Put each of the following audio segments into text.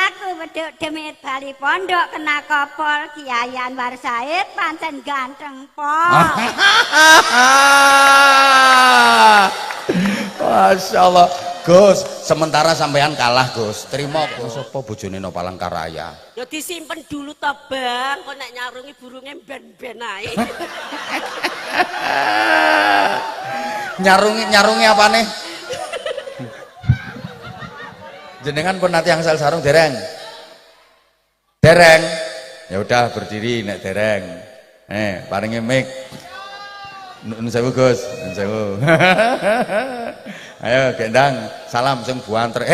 aku wedhuk demit Bali Pondok kena kopol Kiai Anwar Said pancen ganteng pol. Masya Allah. Gus, sementara sampean kalah Gus. Terima Gus. Apa bojone no Palangkaraya? Ya disimpen dulu to Bang, kok nek nyarungi burunge ben-ben ae. Nyarungi apane? Jenengan pun nanti angsal sarung dereng. Dereng. Ya udah berdiri nek dereng. Paringi mic. Nun sewu Gus, nun sewu. Ayo gendang, salam sing buanter.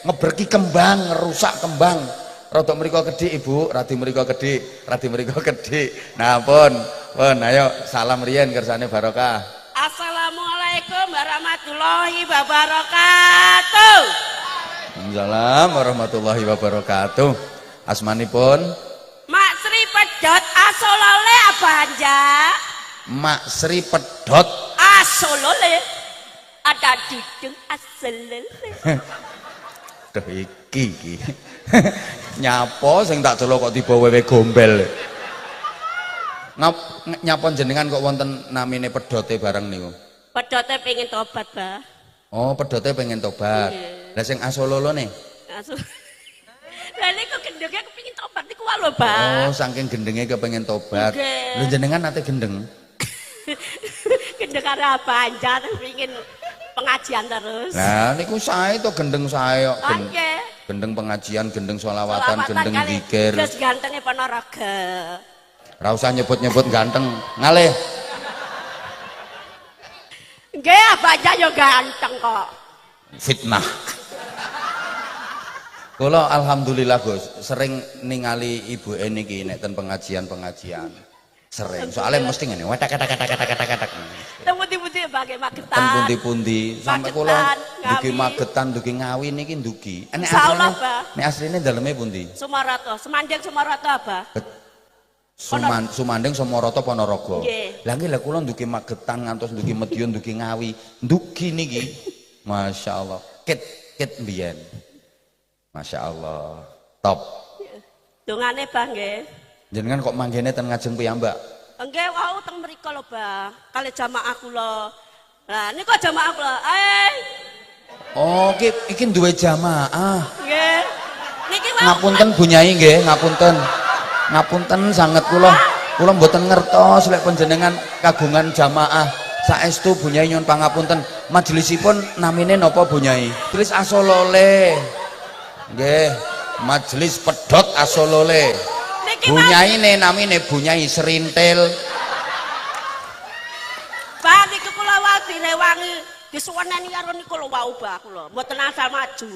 Ngeberki kembang, ngerusak kembang. Rodok mriko gedhi Ibu, radi mriko gedhi. Nah, pun, ayo salam riyen kersane barokah. Assalamualaikum warahmatullahi wabarakatuh. Waalaikumsalam warahmatullahi wabarakatuh. Asmanipun? Mak Sri Pedhot Asolole Abanja. Mak Sri Pedhot Asolole. Ada didung asolole. Duh iki. Nyapa sing tak delok kok tiba wewe gombel. Nyapa jenengan kok wonten namine Pedhote bareng niku? Pedhote pengen tobat, Bah. Oh, Pedhote pengen tobat. Lah sing asololone? Lah niku gendenge kepengin tobat niku wae lho, Bah. Oh, saking gendenge kepengin tobat. Lho jenengan nate gendeng? Gendeng karo Abanja pengin pengajian terus. Nah, niku sae to gendeng sae kok. Nggih. Gendeng pengajian, gendeng sholawatan, gendeng zikir. Terus gantenge Ponorogo. Ora usah nyebut-nyebut ganteng, ngalih. Nggih, Abanja yo ganteng kok. Fitnah. Kula alhamdulillah Gus, sering ningali ibu niki nek ten pengajian-pengajian. Sering, soalnya mesti ngene, wetak-wetak. Teng pundi-pundi bagi magetan. Ten pundi-pundi sampai kula dugi Magetan, dugi Ngawi niki dugi. Insyaallah, Bah. Nek asline daleme pundi? Sumaroto, Semanding Sumaroto, Bah. Sumanding Samarato Ponorogo. Nggih. Lah nggih lha kula dugi Magetan ngantos dugi Madiun, dugi Ngawi, dugi niki. Masya Allah. Kit mbiyen. Masya Allah. Top. Dongane, Bah, nggih. Jenengan kok manggene ten ngajeng piyambak? Nggih, wau teng mriko lho, Bah. Kali jamaah kula. Lah niku jamaah kula. Oh, iki duwe jamaah. Nggih. Niki wau. Ngapunten Bu Nyai nggih, ngapunten. Ngapunten sanget kula mboten ngertos lek panjenengan kagungan jamaah. Saestu Bu Nyai nyuwun pangapunten. Majelisipun namine napa Bu Nyai? Tulis Asolole. Nggih, Majelis Pedhot Asolole. Bu Nyai ne namine Bu Nyai Serintil. Bah niku kula wae direwangi, disuweneni karo niku lho wau Bah kula. Mboten asal maju.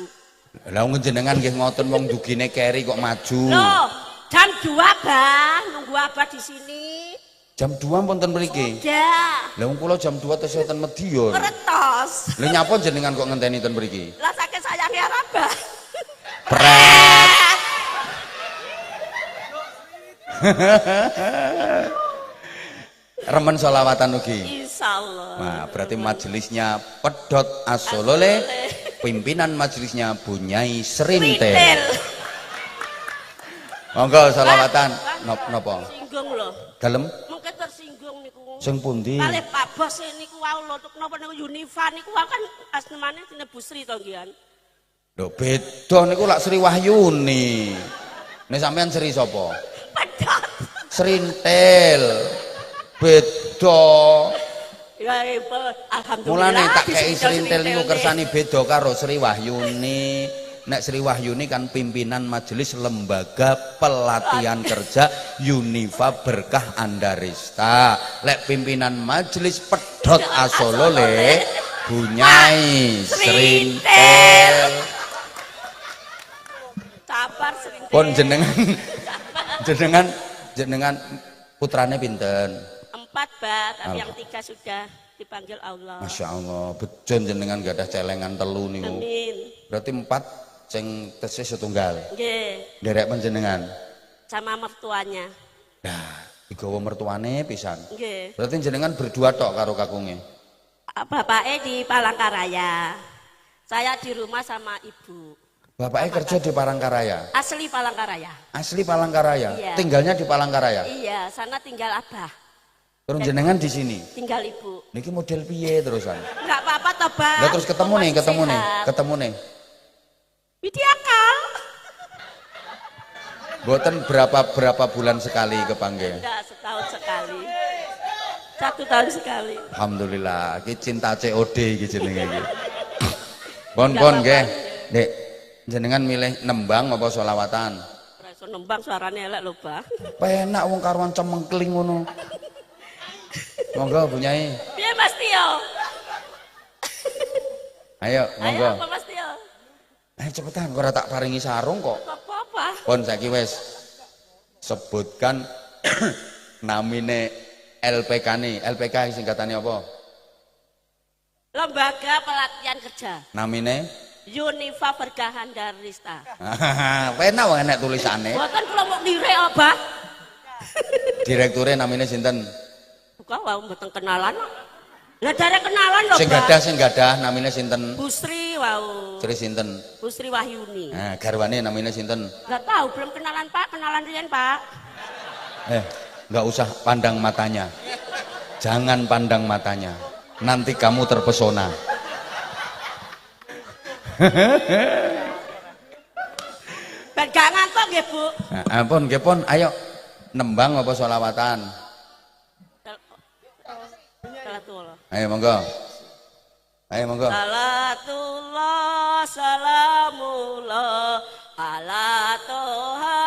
Lah wong jenengan nggih ngoten wong dugine keri kok maju. Loh, jam 2 Bah, nunggu Abah di sini. Jam 2 wonten mriki. Ya. Lah wong kula jam 2 tesih ten Medion. Kertos. Lha nyapa jenengan kok ngenteni ten mriki? Lah saking sayange Abah. Pret. Remen sholawatan ugi. Insyaallah. Nah, berarti majelisnya Pedhot Asolole, pimpinan majelisnya Bu Nyai Serintil. Monggo sholawatan. Napa? Singgung lho. Dalem? Mungkin tersinggung niku. Sing pundi? Kalih Pak Bos niku wau lho, napa niku Unifa niku wau kan asmane dene Bu Sri to nggih. Lho beda niku lak Sri Wahyuni. Nek sampean Sri sapa? Pedhot. Serintil. Beda. Ya alhamdulillah. Mulane tak kei Serintil niku kersane beda karo Sri Wahyuni. Nek Sri Wahyuni kan pimpinan majelis lembaga pelatihan kerja Unifa Berkah Andarista. Lek pimpinan majelis Pedhot Asolole Bu Nyai Serintil. Sabar Serintil. Pun jenengan putrane pinten? 4 Bah, tapi yang 3 sudah dipanggil Allah. Masya Allah, bejon jenengan gak ada celengan telu niku. Amin. Berarti 4 sing tesih setunggal. Nggih. Derek panjenengan. Sama mertuanya. Nah, digawa mertuane pisan. Nggih. Berarti jenengan berdua tok karo kakunge. Bapaknya di Palangkaraya. Saya di rumah sama ibu. Bapaknya kerja di Palangkaraya. Asli Palangkaraya. Asli Palangkaraya. Iya. Tinggalnya di Palangkaraya. Iya, sana tinggal abah. Terus jenengan di sini. Tinggal ibu. Niki model piye terusan? Enggak apa-apa toh, Bang. Lah terus ketemu nih, Masih ketemu nih, sehat. ketemu nih. Video call. Boten berapa bulan sekali kepanggil. Enggak, setahun sekali. 1 tahun sekali. Alhamdulillah, iki cinta COD iki jenenge iki. Pon Enggak pon apa-apa. nggih. Dek, jenengan milih nembang apa selawatan? Ora iso nembang suaranya elek lho, Bang. Penak wong karuan cemengkling ngono. Monggo Bu Nyai. Piye Mas Tio? Ayo, Ayo monggo. apa Mas Tio? Ayo cepetan, kok ora tak paringi sarung kok. Apa-apa. Pon saiki wis sebutkan namine LPK nih. LPK singkatannya apa? Lembaga Pelatihan Kerja. Namine? Unifa Bergahan Darista. Penak wong enek tulisane. Bukan kula mau ndirek apa? Direkturnya namine sinten? Bukan wau mboten kenalan. Lah dari kenalan lho, Sing gadah namine sinten? Busri wau. Sri sinten? Busri Wahyuni. Nah, garwane namine sinten? Enggak tahu, belum kenalan Pak, kenalan riyen Pak. Nggak usah pandang matanya. Jangan pandang matanya. Nanti kamu terpesona. Ben gak ngantuk nggih, Bu. Nah, ampun, nggih pun, ayo nembang apa sholawatan? Salatullah. Ayo monggo. Ayo monggo. Salatullah salamullah ala toha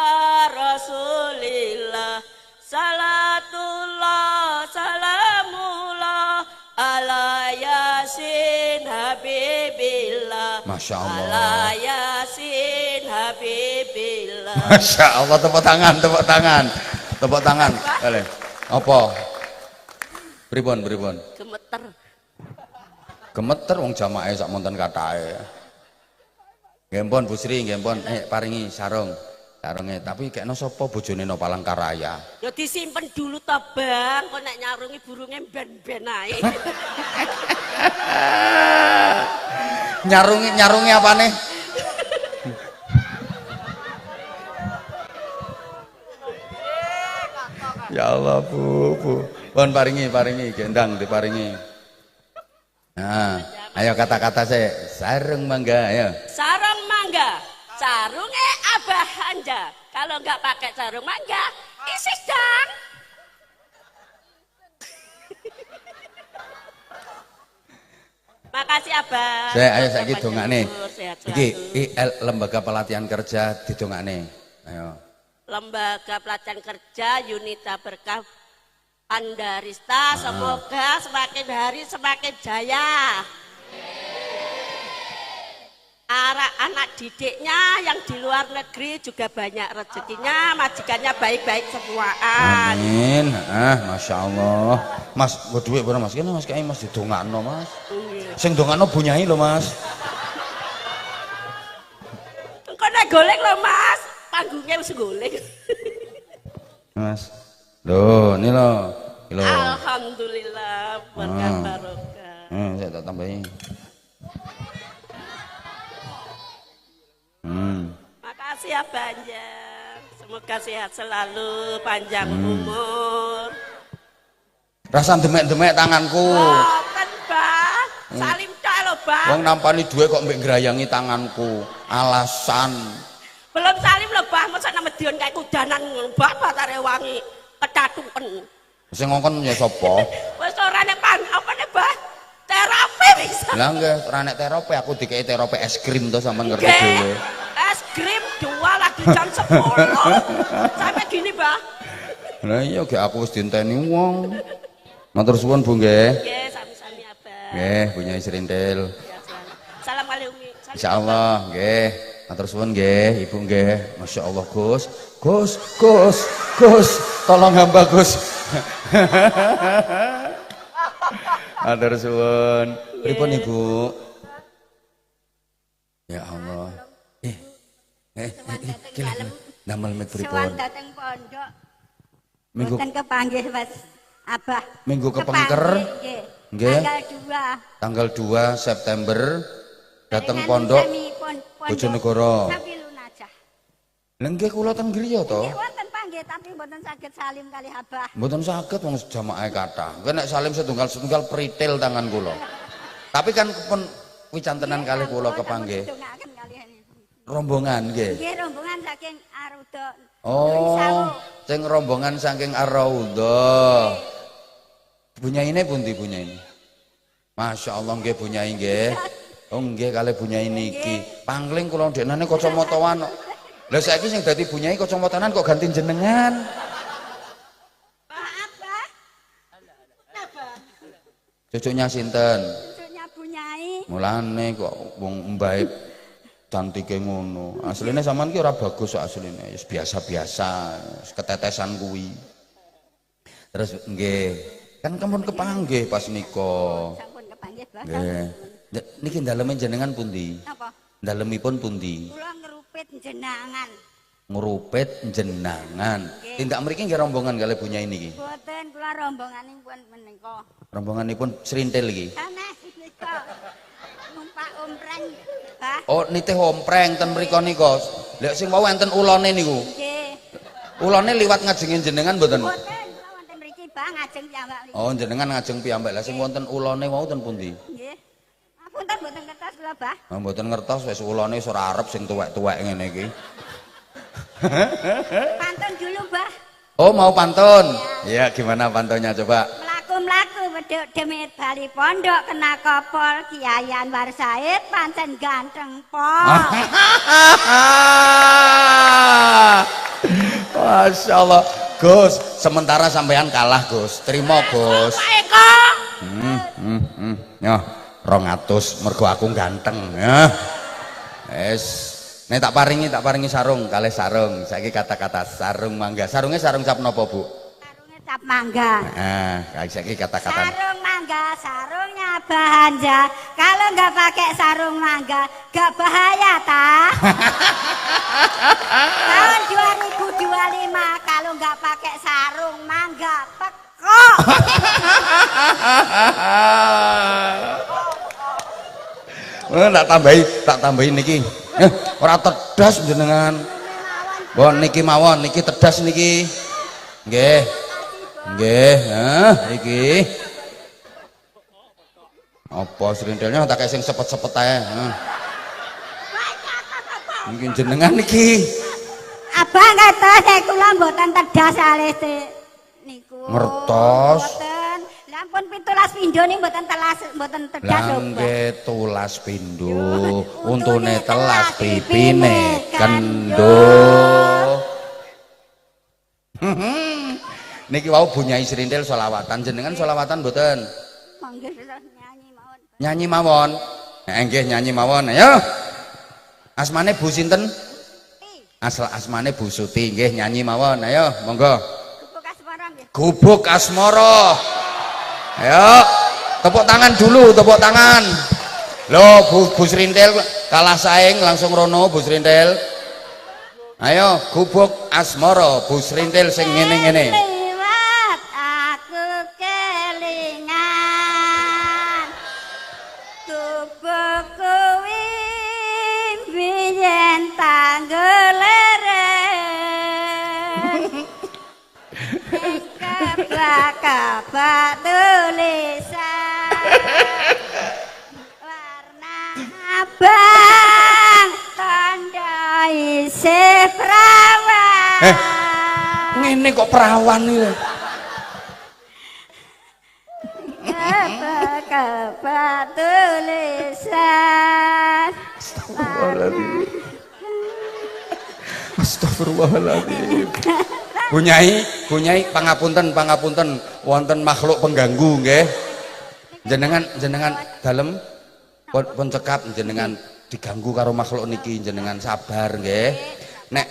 rasulillah. Salatullah salamullah ala yasin habibillah. Masya Allah. Ala yasin habibillah. Masya Allah, tepuk tangan, tepuk tangan. Tepuk tangan. Boleh. Apa? Pripun, pripun? Gemeter. Gemeter wong jamaah sak monten kathahe. Nggih pun Bu Sri, nggih pun paringi sarung. Sarunge, tapi kekno sapa bojone no Palangkaraya? Ya disimpen dulu to, Bang. Kok nek nyarungi burunge ben-ben ae. Nyarungi apane? Ya Allah, Bu. Pun paringi, gendang diparingi. Nah, ayo kata-kata saya, sarung mangga, ayo. Sarung mangga, sarunge Abah Hanja. Kalau nggak pakai sarung mangga, isi dang. Makasih Abah. Saya ayo saiki dongakne. Sehat Iki selalu. lembaga pelatihan kerja didongakne. Ayo. Lembaga Pelatihan Kerja Unita Berkah Andarista, semoga semakin hari semakin jaya. Anak didiknya yang di luar negeri juga banyak rezekinya, majikannya baik-baik semuaan. Amin. Masya Allah. Mas, gue duit berapa Mas? Kene Mas kayak Mas didongakno Mas. Sing dongakno Bu Nyai lho Mas. Engko nek golek lho Mas, panggungnya wis golek. Mas. Loh, ini loh. Ini loh. Alhamdulillah, berkah barokah. Saya tak tambahin. Makasih ya Banjar. Semoga sehat selalu, panjang umur. Rasa demek-demek tanganku. Boten, Bang. Salim tok lho, Bang. Wong nampani duwe kok mbek ngrayangi tanganku. Alasan. Belum salim lho, Bang. Masa nama Dion kayak kudanan bapak tare wangi ketatuken. Sing ngongkon ya sapa? Wis ora nek apa nek, Bang? Terapi bisa. Lah nggih, ora nek terapi aku dikei terapi es krim to sampean ngerti Nggih. dhewe. Es krim 2 lagi jam 10. Sampai gini, Bang. Lah iya gek aku wis dinteni wong. Matur suwun Bu nggih. Nggih, sami-sami Abang. Nggih, Bu Nyai Serintil. Ya, selalu. Salam kali Umi. Salam. Insyaallah nggih. Matur suwun nggih, Ibu nggih. Masya Allah Gus. Tolong hamba Gus. Matur suwun. Pripun Ibu? Ya Allah. Damel mik pripun? Sowan dateng pondok. Minggu Mboten kepanggih Mas Abah. Minggu kepengker. Nggih. Nggih. Tanggal 2. Tanggal 2 September datang Barengan pondok. sami pun Bojonegoro. Sabilun aja. Lha nggih kula ten griya to. Nggih wonten panggih tapi mboten saged salim kali Abah. Mboten saged wong jamaah kathah. Engko nek salim setunggal-setunggal pritil tangan kula. Tapi kan pun wicantenan kalih kula kepanggih. Ndongaken kalian. Rombongan nggih. Nggih rombongan saking Aruda. Oh, sing rombongan saking Ar-Raudha. Bunyaine pundi bunyaine? Masya Allah nggih bunyai nggih. Oh nggih kalih bunyai niki. Pangling kula ndeknane kacamataan. Lah saiki sing dadi bunyai kacamatanan kok ganti jenengan. Maaf, Pak. Cucunya sinten? Cucunya bunyai. Mulane kok wong mbae cantike ngono. Asline sampean ki ora bagus asline, wis biasa-biasa, ketetesan kuwi. Terus nggih, kan kampun kepanggih pas nika. Sampun kepanggih, Pak. Nggih. Niki daleme jenengan pundi? Napa? Dalemipun pundi? Kula ngerupit jenengan. Ngrupit jenengan. Tindak mriki nggih rombongan kalih bunyai niki. Boten kula rombonganipun menika. Rombonganipun serintil iki. Sanes nika. Numpak ompreng, Pak. Oh, nitih ompreng ten mriko nika. Lek sing wau enten ulane niku. Nggih. Ulane liwat ngajengin jenengan mboten? Boten kula wonten mriki, Pak, ngajeng piyambak mriki. Oh, jenengan ngajeng piyambak. Lah sing wonten ulane wau ten pundi? Nggih. Apunten boten kertas kula, Pak. Oh, mboten ngertos wis ulane wis ora arep sing tuwek-tuwek ngene iki. Pantun dulu, Pak. Oh, mau pantun? Iya, gimana pantunnya coba? Mlaku-mlaku wedhuk demit bali pondok kena kopol Kiai Anwar Said pancen ganteng pol. Masya Allah. Gus, sementara sampean kalah Gus. Terima Gus. Pak Eko. Ya, 200 mergo aku ganteng ya. Wes. Nek tak paringi sarung, kalih sarung. Saiki kata-kata sarung mangga. Sarungnya sarung cap napa, Bu? Sarungnya cap mangga. Nah, saiki kata-kata. Sarung mangga, sarungnya banja. Kalau nggak pakai sarung mangga, nggak bahaya ta? Tahun 2025 kalau nggak pakai sarung mangga, pekok. Tak tambahi niki. Ora tedas jenengan. Bon niki mawon, niki tedas niki. Nggih. Nggih, iki. Apa srintilnya tak kayak sing sepet-sepet ae, Mungkin jenengan niki. Abang kata saya kula mboten tedas alih niku. Ngertos. Mboten. Lah ampun 17 pindho niku mboten tedas lho, Mbak. Langge tulas pindho, untune telas pipine kendo. Niki wau bunyai srintil selawatan, jenengan selawatan mboten? Monggo nyanyi mawon. Nyanyi mawon. Nggih nyanyi mawon. Ayo. Asmane Bu sinten? Asal asmane Bu Suti, nggih nyanyi mawon. Ayo, monggo. Gubuk asmara nggih. Gubuk asmara. Ayo. Tepuk tangan dulu, tepuk tangan. Loh, Bu Srintil kalah saing langsung rono Bu Srintil. Ayo, gubuk asmara Bu Srintil sing ngene-ngene. Liwat aku kelingan. Gubuk kuwi biyen tanggeleren. Kebak-kebak tulisan warna abang tanda isih perawan. Ngene kok perawan iki. Kebak-kebak tulisan Astagfirullahaladzim. Astagfirullahaladzim. Bunyai pangapunten wonten makhluk pengganggu nggih. Jenengan dalem pun cekap jenengan diganggu karo makhluk niki jenengan sabar nggih. Nek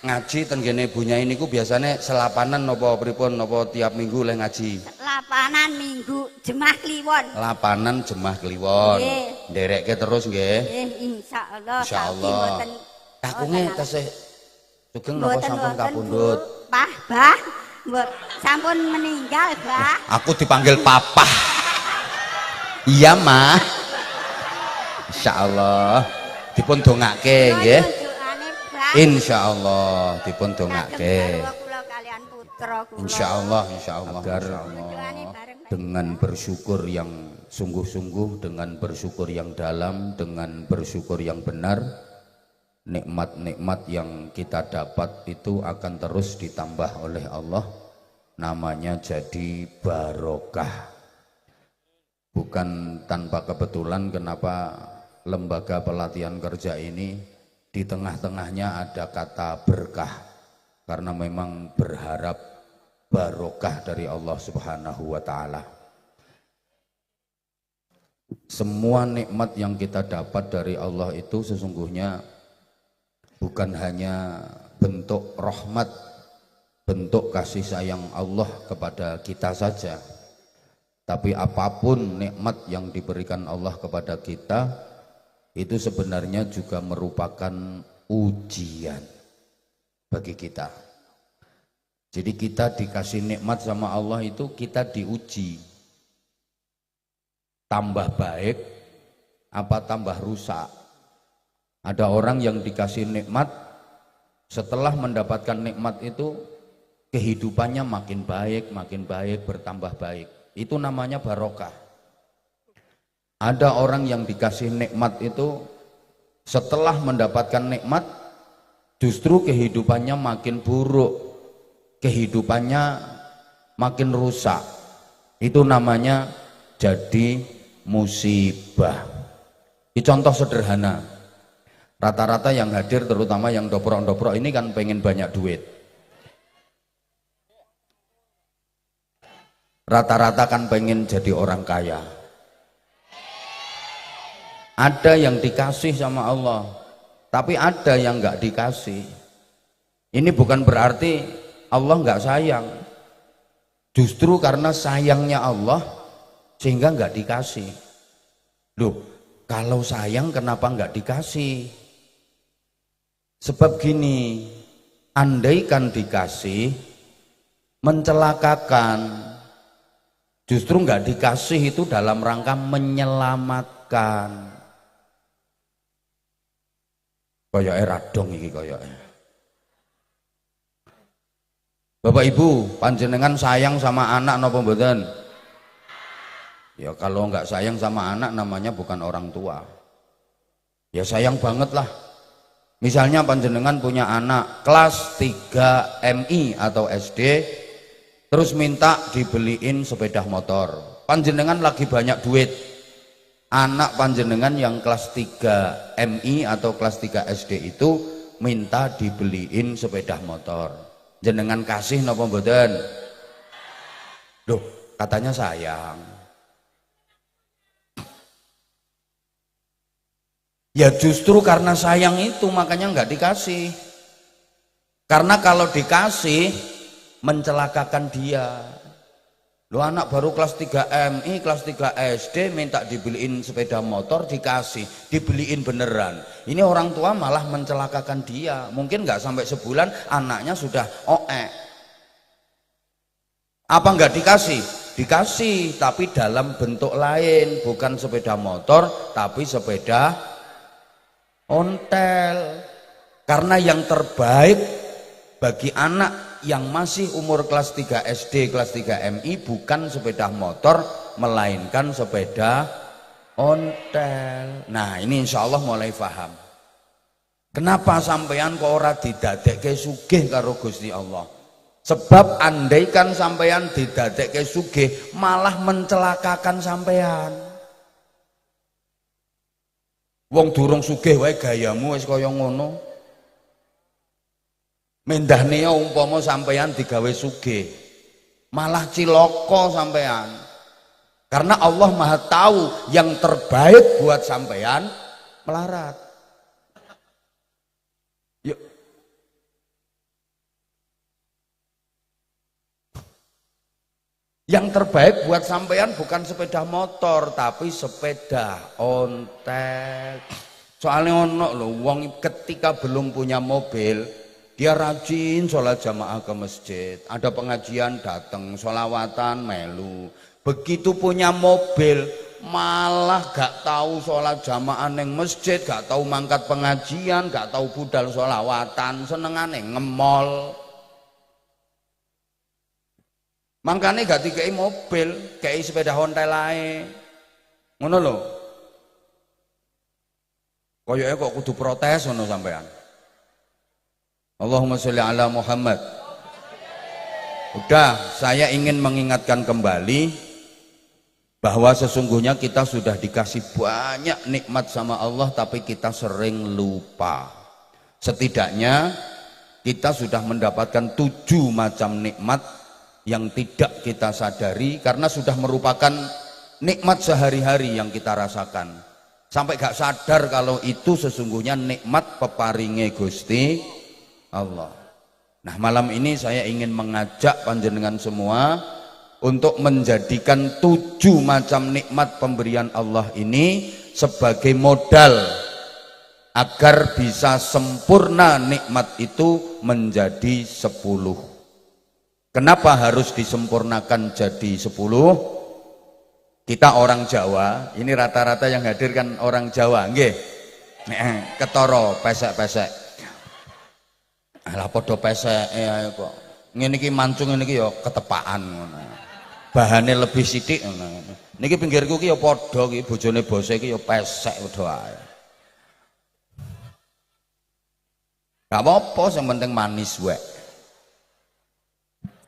ngaji ten kene Bunyai niku biasane selapanan napa pripun napa tiap minggu leh ngaji? Lapanan minggu jemah kliwon. Lapanan jemah kliwon. Nderekke terus nggih. Insyaallah. Insyaallah. Kakunge tesih sugeng napa sampun kapundhut? Bah, sampun meninggal, Bah. Aku dipanggil papa. Iya, Mah. Insyaallah dipun dongake nggih. Doane bak. Insyaallah dipun dongake. Kula kalian putra kula. Insyaallah agar Doane bareng. dengan bersyukur yang sungguh-sungguh, dengan bersyukur yang dalam, dengan bersyukur yang benar, nikmat-nikmat yang kita dapat itu akan terus ditambah oleh Allah. Namanya jadi barokah. Bukan tanpa kebetulan kenapa lembaga pelatihan kerja ini di tengah-tengahnya ada kata berkah, karena memang berharap barokah dari Allah Subhanahu wa ta'ala. Semua nikmat yang kita dapat dari Allah itu sesungguhnya bukan hanya bentuk rahmat, bentuk kasih sayang Allah kepada kita saja, tapi apapun nikmat yang diberikan Allah kepada kita itu sebenarnya juga merupakan ujian bagi kita. Jadi kita dikasih nikmat sama Allah itu kita diuji, tambah baik apa tambah rusak. Ada orang yang dikasih nikmat, setelah mendapatkan nikmat itu kehidupannya makin baik, bertambah baik. Itu namanya barokah. Ada orang yang dikasih nikmat itu setelah mendapatkan nikmat justru kehidupannya makin buruk, kehidupannya makin rusak. Itu namanya jadi musibah. Ini contoh sederhana. Rata-rata yang hadir, terutama yang dobrok-dobrok ini kan pengen banyak duit. Rata-rata kan pengen jadi orang kaya. Ada yang dikasih sama Allah, tapi ada yang nggak dikasih. Ini bukan berarti Allah nggak sayang. Justru karena sayangnya Allah sehingga nggak dikasih. Loh, kalau sayang kenapa nggak dikasih? Sebab gini, andaikan dikasih mencelakakan. Justru nggak dikasih itu dalam rangka menyelamatkan. Koyoke radong iki koyoke. Bapak Ibu, panjenengan sayang sama anak napa mboten? Ya kalau nggak sayang sama anak namanya bukan orang tua. Ya sayang banget lah. Misalnya panjenengan punya anak kelas 3 MI atau SD, terus minta dibeliin sepeda motor. Panjenengan lagi banyak duit. Anak panjenengan yang kelas 3 MI atau kelas 3 SD itu minta dibeliin sepeda motor. Jenengan kasih napa mboten? Loh, katanya sayang. Ya justru karena sayang itu makanya nggak dikasih. Karena kalau dikasih mencelakakan dia. Lo anak baru kelas 3 MI, kelas 3 SD minta dibeliin sepeda motor, dikasih, dibeliin beneran. Ini orang tua malah mencelakakan dia. Mungkin nggak sampai sebulan anaknya sudah OE. Apa nggak dikasih? Dikasih, tapi dalam bentuk lain, bukan sepeda motor, tapi sepeda ontel. Karena yang terbaik bagi anak yang masih umur kelas 3 SD, kelas 3 MI bukan sepeda motor, melainkan sepeda ontel. Nah ini insya Allah mulai paham. Kenapa sampean kok ora didadekke sugih karo Gusti Allah? Sebab andaikan sampean didadekke sugih malah mencelakakan sampean. Wong durung sugih wae gayamu wis kaya ngono. Mendahne umpama sampean digawe sugih malah ciloko sampean. Karena Allah Maha tahu yang terbaik buat sampean melarat. Yuk. Yang terbaik buat sampean bukan sepeda motor tapi sepeda ontel. Soalnya ono lho wong ketika belum punya mobil dia rajin sholat jamaah ke masjid, ada pengajian datang, sholawatan melu. Begitu punya mobil malah gak tahu sholat jamaah ning masjid, gak tahu mangkat pengajian, gak tahu budal sholawatan, senengane ngemol. Mangkane gak dikei mobil, kei sepeda ontel ae. Ngono lho. Koyoke kok kudu protes ngono sampean. Allahumma sholli ala Muhammad. Udah, saya ingin mengingatkan kembali bahwa sesungguhnya kita sudah dikasih banyak nikmat sama Allah, tapi kita sering lupa. Setidaknya kita sudah mendapatkan 7 macam nikmat yang tidak kita sadari karena sudah merupakan nikmat sehari-hari yang kita rasakan. Sampai gak sadar kalau itu sesungguhnya nikmat peparinge Gusti Allah. Nah, malam ini saya ingin mengajak panjenengan semua untuk menjadikan 7 macam nikmat pemberian Allah ini sebagai modal agar bisa sempurna nikmat itu menjadi 10. Kenapa harus disempurnakan jadi 10? Kita orang Jawa, ini rata-rata yang hadir kan orang Jawa, nggih. Ketara pesek-pesek. Alah padha peseke ae kok. Ngene iki mancung ngene iki ya ketepaan ngono. Bahane lebih sithik ngono. Niki pinggirku ki ya padha ki bojone bose iki ya pesek padha ae. Gak apa-apa, yang penting manis wae.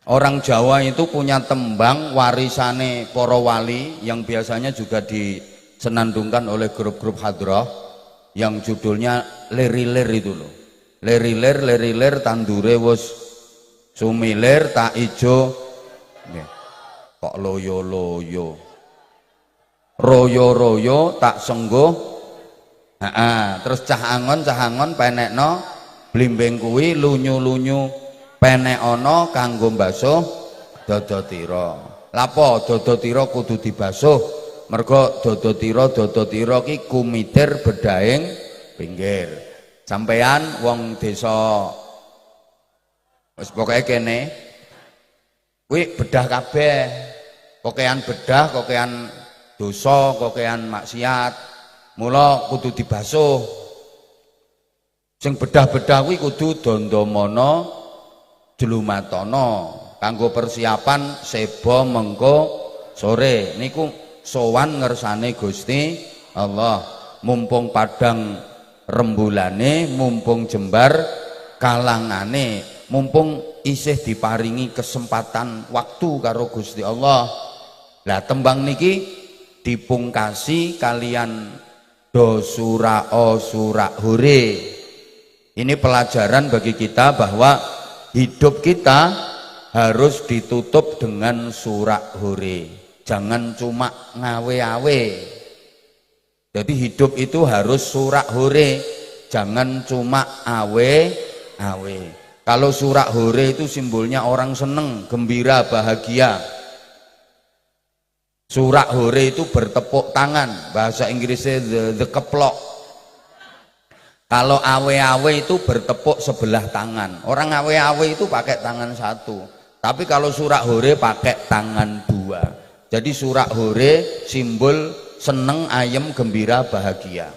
Orang Jawa itu punya tembang warisane para wali yang biasanya juga disenandungkan oleh grup-grup hadrah yang judulnya Lerilir itu loh. Lerilir tandure wis sumilir tak ijo. Kok loyo-loyo. Royo-royo tak sengguh. Terus cah angon penekno blimbing kuwi lunyu-lunyu penek ana kanggo mbasuh dada tira. Lapo dada tira kudu dibasuh? Mergo dada tira ki kumitir bedaing pinggir. Sampeyan wong desa wis pokoke kene kuwi bedah kabeh. Kokean bedah, kokean dosa, kokean maksiat. Mula kudu dibasuh. Sing bedah-bedah kuwi kudu dandamana Jlumatono kanggo persiapan seba mengko sore niku sowan ngersane Gusti Allah, mumpung padang rembulane, mumpung jembar kalangane, mumpung isih diparingi kesempatan waktu karo Gusti Allah. Lah tembang niki dipungkasi kalian do surao surak hure. Ini pelajaran bagi kita bahwa hidup kita harus ditutup dengan surak hure. Jangan cuma ngawe-awe. Jadi hidup itu harus surak hure. Jangan cuma awe-awe. Kalau surak hure itu simbolnya orang seneng, gembira, bahagia. Surak hure itu bertepuk tangan. Bahasa Inggrisnya the keplok. Kalau awe-awe itu bertepuk sebelah tangan. Orang awe-awe itu pakai tangan satu. Tapi kalau surak hure pakai tangan dua. Jadi surak hure simbol seneng, ayem, gembira, bahagia.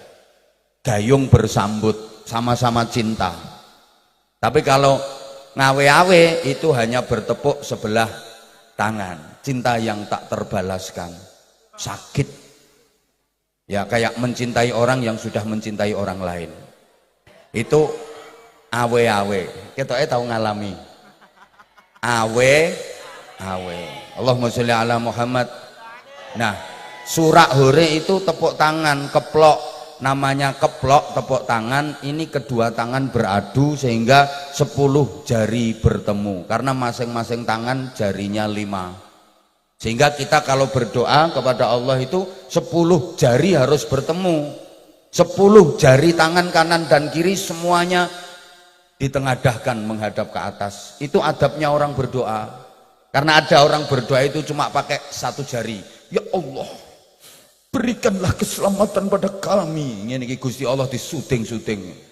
Gayung bersambut, sama-sama cinta. Tapi kalau ngawe-awe itu hanya bertepuk sebelah tangan. Cinta yang tak terbalaskan. Sakit. Ya kayak mencintai orang yang sudah mencintai orang lain. Itu awe-awe. Kita tahu ngalami awe. Allahumma sholli ala Muhammad. Nah, surak hure itu tepuk tangan, keplok. Namanya keplok, tepuk tangan. Ini kedua tangan beradu sehingga 10 jari bertemu. Karena masing-masing tangan jarinya 5. Sehingga kita kalau berdoa kepada Allah itu 10 jari harus bertemu. 10 jari tangan kanan dan kiri semuanya ditengadahkan menghadap ke atas. Itu adabnya orang berdoa. Karena ada orang berdoa itu cuma pakai 1 jari. Ya Allah, berikanlah keselamatan pada kami. Ini Gusti Allah disuting-suting.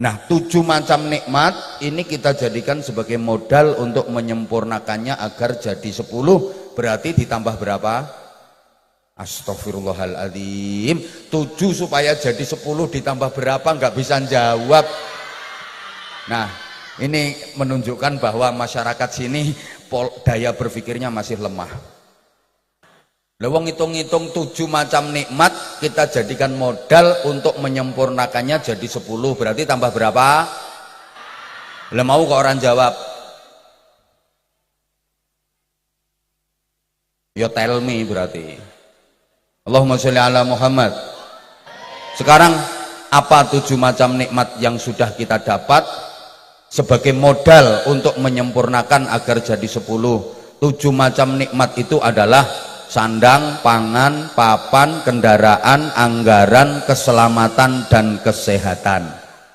Nah, 7 macam nikmat ini kita jadikan sebagai modal untuk menyempurnakannya agar jadi 10 berarti ditambah berapa? Astagfirullahaladzim. 7 supaya jadi 10 ditambah berapa? Nggak bisa jawab. Nah, ini menunjukkan bahwa masyarakat sini daya berpikirnya masih lemah. Lewong hitung-hitung 7 macam nikmat kita jadikan modal untuk menyempurnakannya jadi 10, berarti tambah berapa? Lah mau kok orang jawab? Ya tell me berarti. Allahumma sholli ala Muhammad. Sekarang apa 7 macam nikmat yang sudah kita dapat sebagai modal untuk menyempurnakan agar jadi 10? 7 macam nikmat itu adalah sandang, pangan, papan, kendaraan, anggaran, keselamatan dan kesehatan.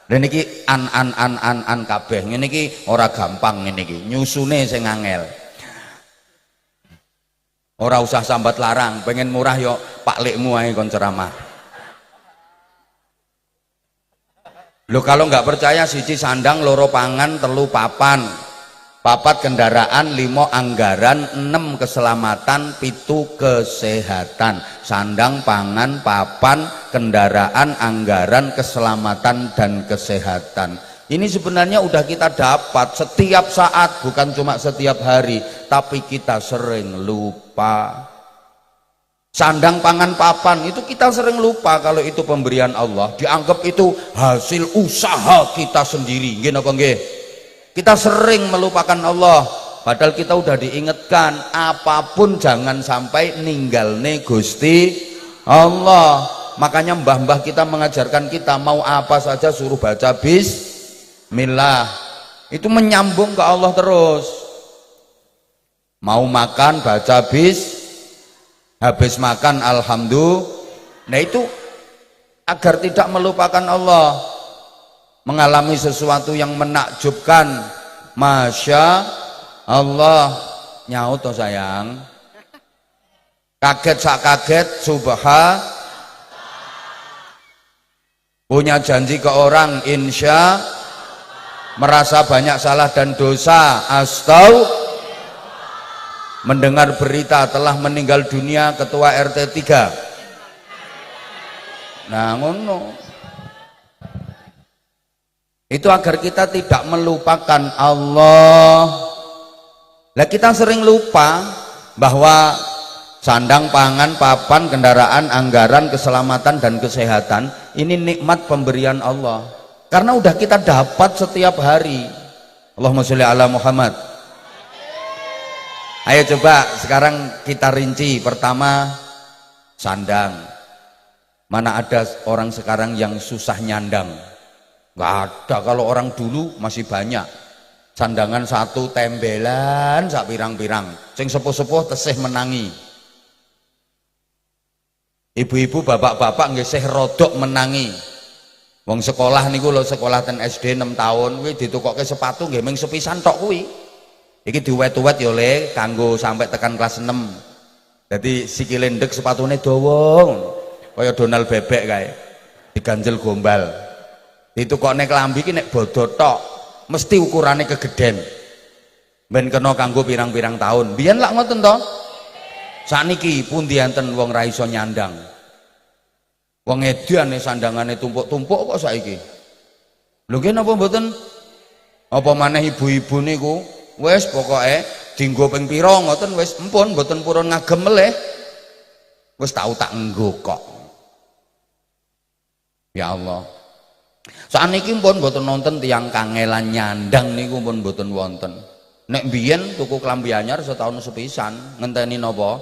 Dan niki an kabeh. Ngene iki ora gampang ngene iki. Nyusune sing angel. Ora usah sambat larang, pengen murah yo Pak Lekmu ae kon ceramah. Loh kalau nggak percaya siji sandang, loro pangan, telu papan. Papat kendaraan, 5 anggaran, 6 keselamatan, 7 kesehatan. Sandang, pangan, papan, kendaraan, anggaran, keselamatan dan kesehatan. Ini sebenarnya udah kita dapat setiap saat, bukan cuma setiap hari, tapi kita sering lupa. Sandang, pangan, papan itu kita sering lupa kalau itu pemberian Allah, dianggap itu hasil usaha kita sendiri. Nggih napa nggih? Kita sering melupakan Allah, padahal kita udah diingatkan apapun jangan sampai ninggalne Gusti Allah. Makanya mbah-mbah kita mengajarkan kita mau apa saja suruh baca bismillah. Itu menyambung ke Allah terus. Mau makan baca habis makan alhamdulillah. Nah itu agar tidak melupakan Allah. Mengalami sesuatu yang menakjubkan, masya Allah. Nyaut toh sayang, kaget sak kaget, punya janji ke orang, insya, merasa banyak salah dan dosa, mendengar berita telah meninggal dunia ketua RT 3. Nah ngono. Itu agar kita tidak melupakan Allah. Lah kita sering lupa bahwa sandang, pangan, papan, kendaraan, anggaran, keselamatan dan kesehatan ini nikmat pemberian Allah. Karena udah kita dapat setiap hari. Allahumma sholli ala Muhammad. Ayo coba sekarang kita rinci. Pertama, sandang. Mana ada orang sekarang yang susah nyandang? Nggak ada. Kalau orang dulu masih banyak. Sandangan satu tembelan sak pirang-pirang. Sing sepuh-sepuh tesih menangi. Ibu-ibu, bapak-bapak nggih sih rodok menangi. Wong sekolah niku lho, sekolah ten SD 6 tahun kuwi ditukokke sepatu nggih mung sepisan tok kuwi. Iki diwet-wet ya Le kanggo sampai tekan kelas 6. Jadi sikile ndek sepatune dawa. Kaya Donald bebek kae. Diganjel gombal. Ditukokne klambi ki nek bodo tok mesti ukurane kegeden. Ben kena kanggo pirang-pirang tahun. Biyen lak ngoten to. Sakniki pundi enten wong ra iso nyandang. Wong edane sandangane tumpuk-tumpuk kok saiki. Lho nggih napa mboten? Apa maneh ibu-ibu niku wis pokoke dienggo ping pira ngoten wis empun mboten purun ngagem melih. Wis tau tak enggo kok. Ya Allah. Sakniki pun mboten nonton tiang kangelan nyandang niku pun mboten wonten. Nek mbiyen tuku klambi anyar setahun sepisan, ngenteni napa?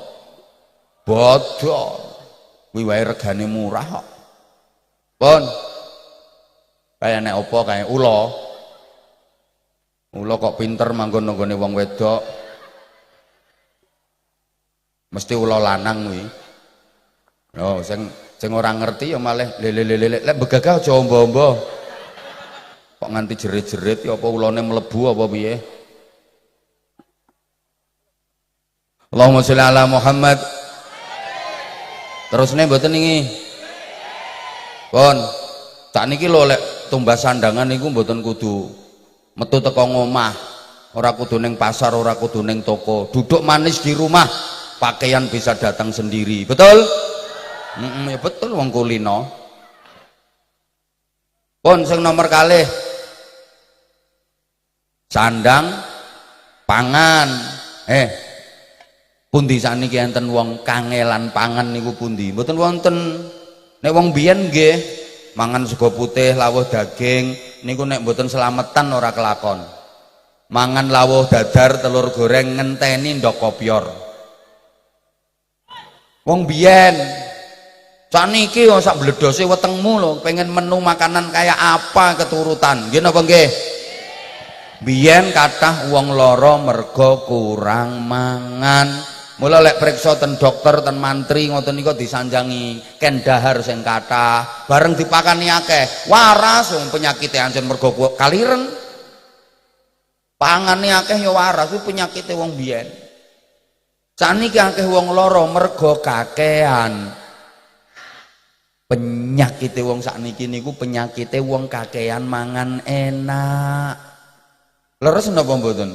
Bodho. Kuwi wae regane murah kok. Pun. Kaya nek apa kaya ula. Ula kok pinter manggon nanggone wong wedok. Mesti ula lanang kuwi. Oh, sing ora ngerti ya malah lek begagah aja ombo-ombo. Kok nganti jerit-jerit ya apa ulane mlebu apa piye? Allahumma sholli ala Muhammad. Terusne mboten niki. Pun, sakniki lho lek tumbas sandangan niku mboten kudu metu teko ngomah. ora kudu ning pasar, ora kudu ning toko, duduk manis di rumah, pakaian bisa datang sendiri. Betul? Ya betul wong kulino. Pun sing nomor kalih sandang pangan. Pundi sakniki enten wong kangelan pangan niku pundi? Mboten wonten. Nek wong biyen nggih mangan sego putih, lawuh daging niku nek mboten slametan ora kelakon. Mangan lawuh dadar, telur goreng ngenteni ndok kopior. Wong biyen saniki kok sak bledose wetengmu lho, pengen menu makanan kayak apa keturutan. Nggih napa nggih? Biyen kathah wong lara merga kurang mangan. Mula lek priksa ten dokter, ten mantri ngoten niku disanjangi kendahar sing kathah, bareng dipakani akeh. Waras wong penyakite ancen merga kaliren. Pangane akeh ya waras kuwi penyakite wong biyen. Saniki akeh wong lara merga kakehan. Penyakite wong sakniki niku penyakite wong kakehan mangan enak. Leres napa mboten?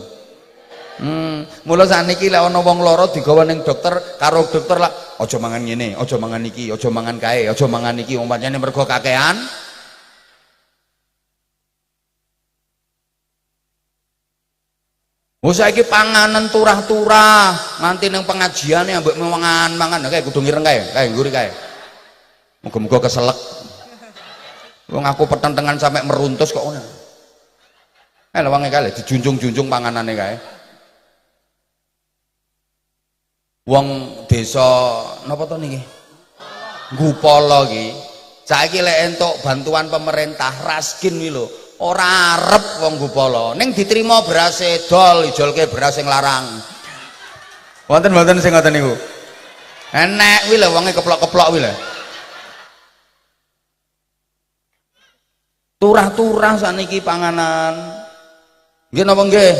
Mula sakniki lek ana wong lara digawa ning dokter, karo dokter lah aja mangan ngene, aja mangan iki, aja mangan kae, aja mangan iki, wong pancene mergo kakehan. Oh saiki panganan turah-turah, nganti ning pengajiane ambek mangan kae kudu ngireng kae ngguri kae. Muga-muga keselek. Wong aku petentengan sampe meruntus kok ngono. Lawange kae dijunjung-junjung panganane kae. Wong desa napa to niki? Ngupala iki. Saiki lek entuk bantuan pemerintah raskin kuwi lho, ora arep wong Ngupala. Ning diterima berase dol, ijolke beras sing larang. Wonten-wonten sing ngoten niku. Enek kuwi lho wonge keplok-keplok kuwi lho. Turah-turah sakniki panganan. Nggih napa nggih?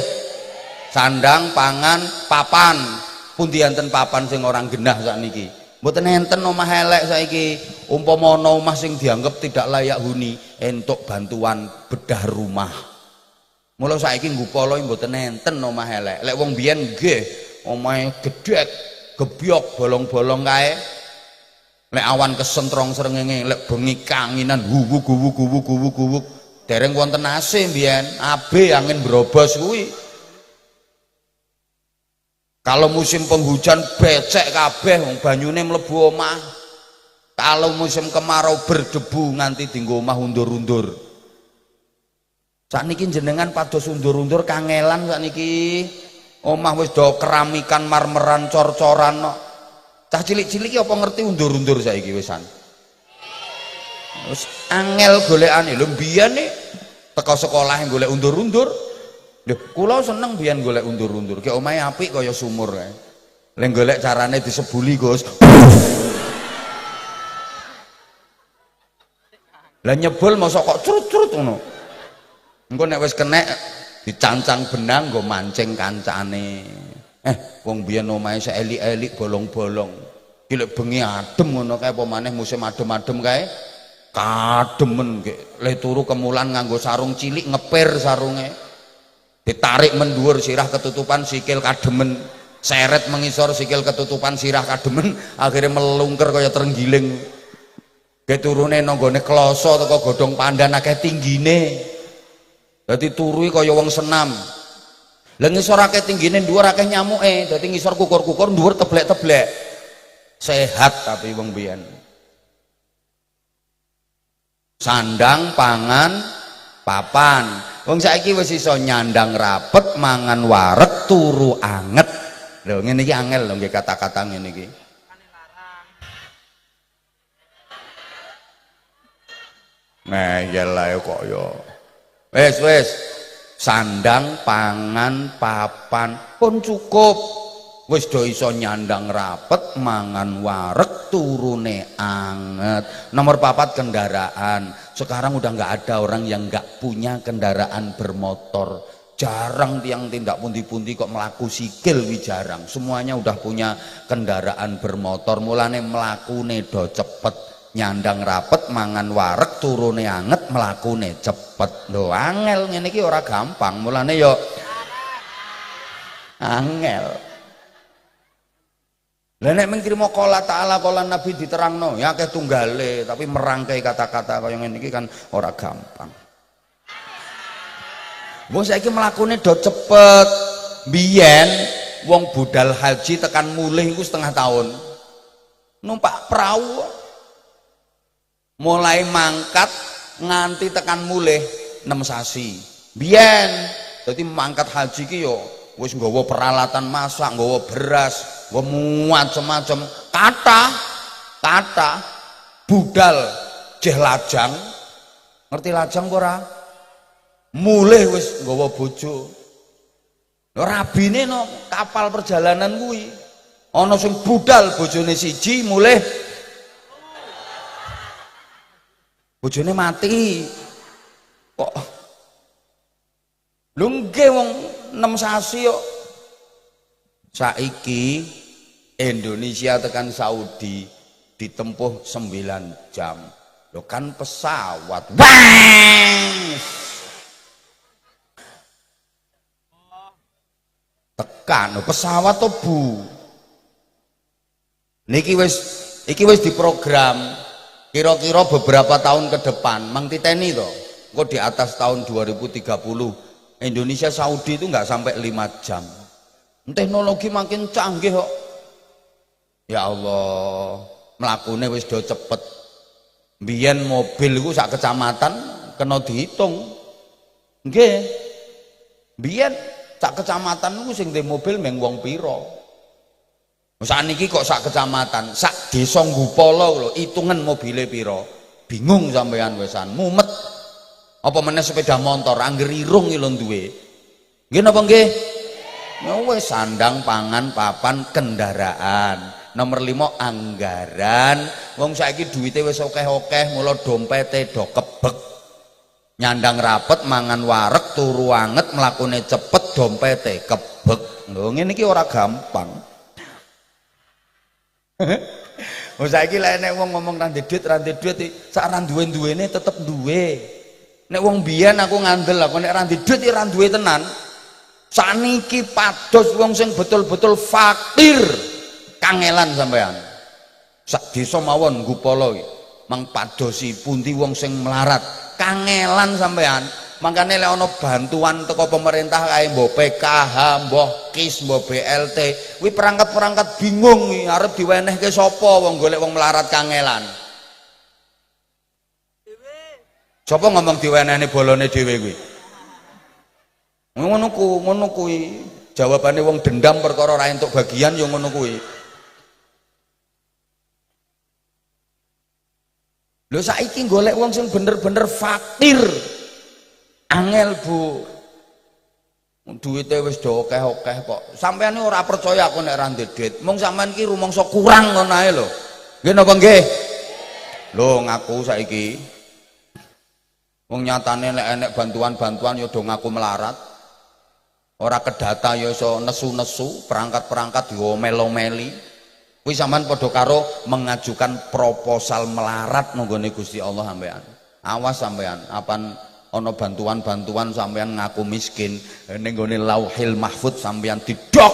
Sandang, pangan, papan. Pundi enten papan sing orang genah sakniki. Mboten enten omah elek saiki. Umpama ana omah sing dianggap tidak layak huni, entuk bantuan bedah rumah. Mula saiki Ngupala mboten enten omah elek. Lek wong biyen nggih, omahe gedhek, gebyok, bolong-bolong kae. Lek awan kesentrong srengenge, lek bengi kanginan guwuk. Dereng wonten AC mbiyen, AB angin brobos kuwi. Kalau musim penghujan becek kabeh wong banyune mlebu omah. Kalau musim kemarau berdebu nganti dienggo omah undur-undur. Sakniki jenengan pados undur-undur kangelan sakniki. Omah wis do keramikan marmeran cor-coran kok. Cah cilik-cilik apa ngerti undur-undur saiki wisan. Wis angel golekane lho mbiyane teko sekolah golek undur-undur. Lho, kula seneng biyen golek undur-undur. Ki omahe apik kaya sumur kae. Lek golek carane disebuli, Gus. Lah nyebul mosok kok crut-crut ngono. Engko nek wis kenek dicancang benang nggo mancing kancane. Wong biyen omahe seelik-elik bolong-bolong. Ki lek bengi adem ngono kae apa maneh musim adem-adem kae. Kademen le turu kemulan nganggo sarung cilik ngepir sarunge. Ditarik menduur sirah ketutupan sikil kademen, seret mengisor sikil ketutupan sirah kademen, akhirnya melungker kaya terenggiling. Kayak turune nanggone kloso teko godhong pandan akeh tinggine. Dadi turui kaya wong senam. Lah ngisor akeh tinggine dhuwur akeh nyamuke, dadi ngisor kukur-kukur dhuwur teblek-teblek. Sehat tapi wong biyen. Sandang, pangan, papan. Wong saiki wis iso nyandang rapet, mangan wareg, turu anget. Lho ngene iki angel lho nggih kata-kata ngene iki. Nah, iyalah kok yo. Wis. Sandang, pangan, papan pun cukup. Wis do iso nyandang rapet, mangan wareg, turune anget. Nomor 4 kendaraan. Sekarang udah nggak ada orang yang nggak punya kendaraan bermotor. Jarang tiang tindak pundi-pundi kok melaku sikil wi jarang. Semuanya udah punya kendaraan bermotor. Mulane melakune do cepet, nyandang rapet, mangan wareg, turune anget, melakune cepet. Lho angel ngene iki ora gampang. Mulane yo Angel. Lah nek mung trimo qala ta'ala qala nabi diterangno ya akeh tunggale tapi merangkai kata-kata kaya ngene iki kan ora gampang. Wong saiki mlakune do cepet. Biyen wong budal haji tekan mulih iku setengah tahun. Numpak perahu. Mulai mangkat nganti tekan mulih 6 sasi. Biyen dadi mangkat haji ki yo wis nggawa peralatan masak, nggawa beras, nggawa macem-macem. Kata budal jeh lajang. Ngerti lajang ora? Mulih wis nggawa bojo. Rabine no kapal perjalanan kuwi. Ana sing budal bojone siji, mulih bojone mati. Kok lho nggih wong 6 sasi kok. Saiki Indonesia tekan Saudi ditempuh 9 jam. Lho kan pesawat. Wang! Tekan pesawat to Bu. Niki wis diprogram kira-kira beberapa tahun ke depan mang titeni to. Kok di atas tahun 2030 Indonesia Saudi itu nggak sampai 5 jam. Teknologi makin canggih kok. Ya Allah, mlakune wis do cepet. Biyen mobil iku sak kecamatan kena dihitung. Nggih. Biyen sak kecamatan iku sing ndek mobil meng wong pira. Sakniki kok sak kecamatan, sak desa Ngupala lho, hitungan mobile pira. Bingung sampean wesan, mumet. Apa meneh sepeda motor angger irung iki lho duwe. Nggih napa nggih? Ya wis sandang pangan papan kendaraan. Nomor 5 anggaran. Wong saiki duwite wis akeh-akeh mula dompete do kebek. Nyandang rapet mangan wareg turu anget mlakune cepet dompete kebek. Lho ngene iki ora gampang. Wong saiki lek nek wong ngomong ra duit, sak ra duwe-duwene tetep duwe. Nek wong biyen aku ngandel aku nek ra duit ya ra duwe tenan. Saniki pados wong sing betul-betul fakir kangelan sampean. Sak desa mawon Ngupala iki mang padosi pundi wong sing melarat kangelan sampean. Makane lek ana bantuan teko pemerintah kae mbok PKH, mbok KIS, mbok BLT, kuwi perangkat-perangkat bingung iki arep diwenehke sapa wong golek wong melarat kangelan. Sapa ngomong diwenehne bolone dhewe kuwi? Ngono kuwi jawabane wong dendam perkara ra entuk bagian ya ngono kuwi. Lho saiki golek wong sing bener-bener fakir angel Bu. Duwite wis do akeh-akeh kok. Sampeyan ora percaya aku nek ra duit. Mung sampean ki rumangsa kurang ngono ae lho. Nggih napa nggih? Lho ngaku saiki. Wong nyatane nek enek bantuan-bantuan ya do ngaku melarat. Ora kedata ya iso nesu-nesu, perangkat-perangkat diomel-omeli. Kuwi sampean padha karo mengajukan proposal melarat nggone Gusti Allah sampean. Awas sampean, apan ana bantuan-bantuan sampean ngaku miskin, ning nggone Lauhil Mahfuz sampean didok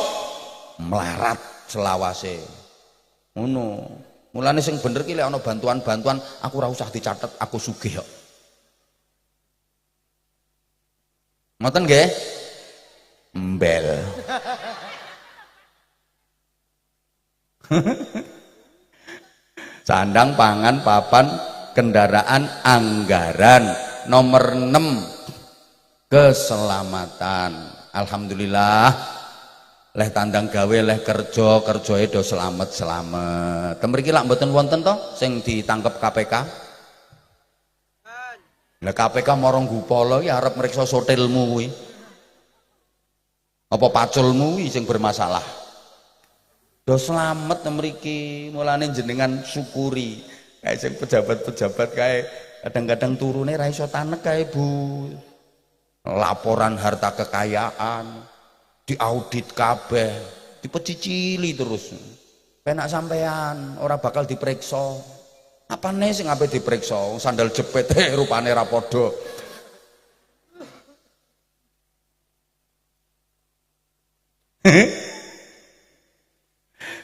melarat selawase. Ngono. Mulane sing bener ki lek ana bantuan-bantuan aku ora usah dicatet, aku sugih kok. Ngoten nggih? Embel. Sandang pangan papan kendaraan anggaran. Nomor 6 keselamatan. Alhamdulillah leh tandang gawe leh kerjoe do selamat. Temriki lak mboten wonten to sing ditangkep KPK. Lah KPK marang Ngupala iki arep mriksa sotilmu kuwi. Apa paculmu kuwi sing bermasalah. Do selamat mriki, mulane jenengan syukuri. Kayak sing pejabat-pejabat kae kadang-kadang turune ra iso tanek kae Bu. Laporan harta kekayaan diaudit kabeh, dipecicili terus. Penak sampean ora bakal diperiksa. Apane sing ape diperiksa? Sandal jepit rupane ra padha.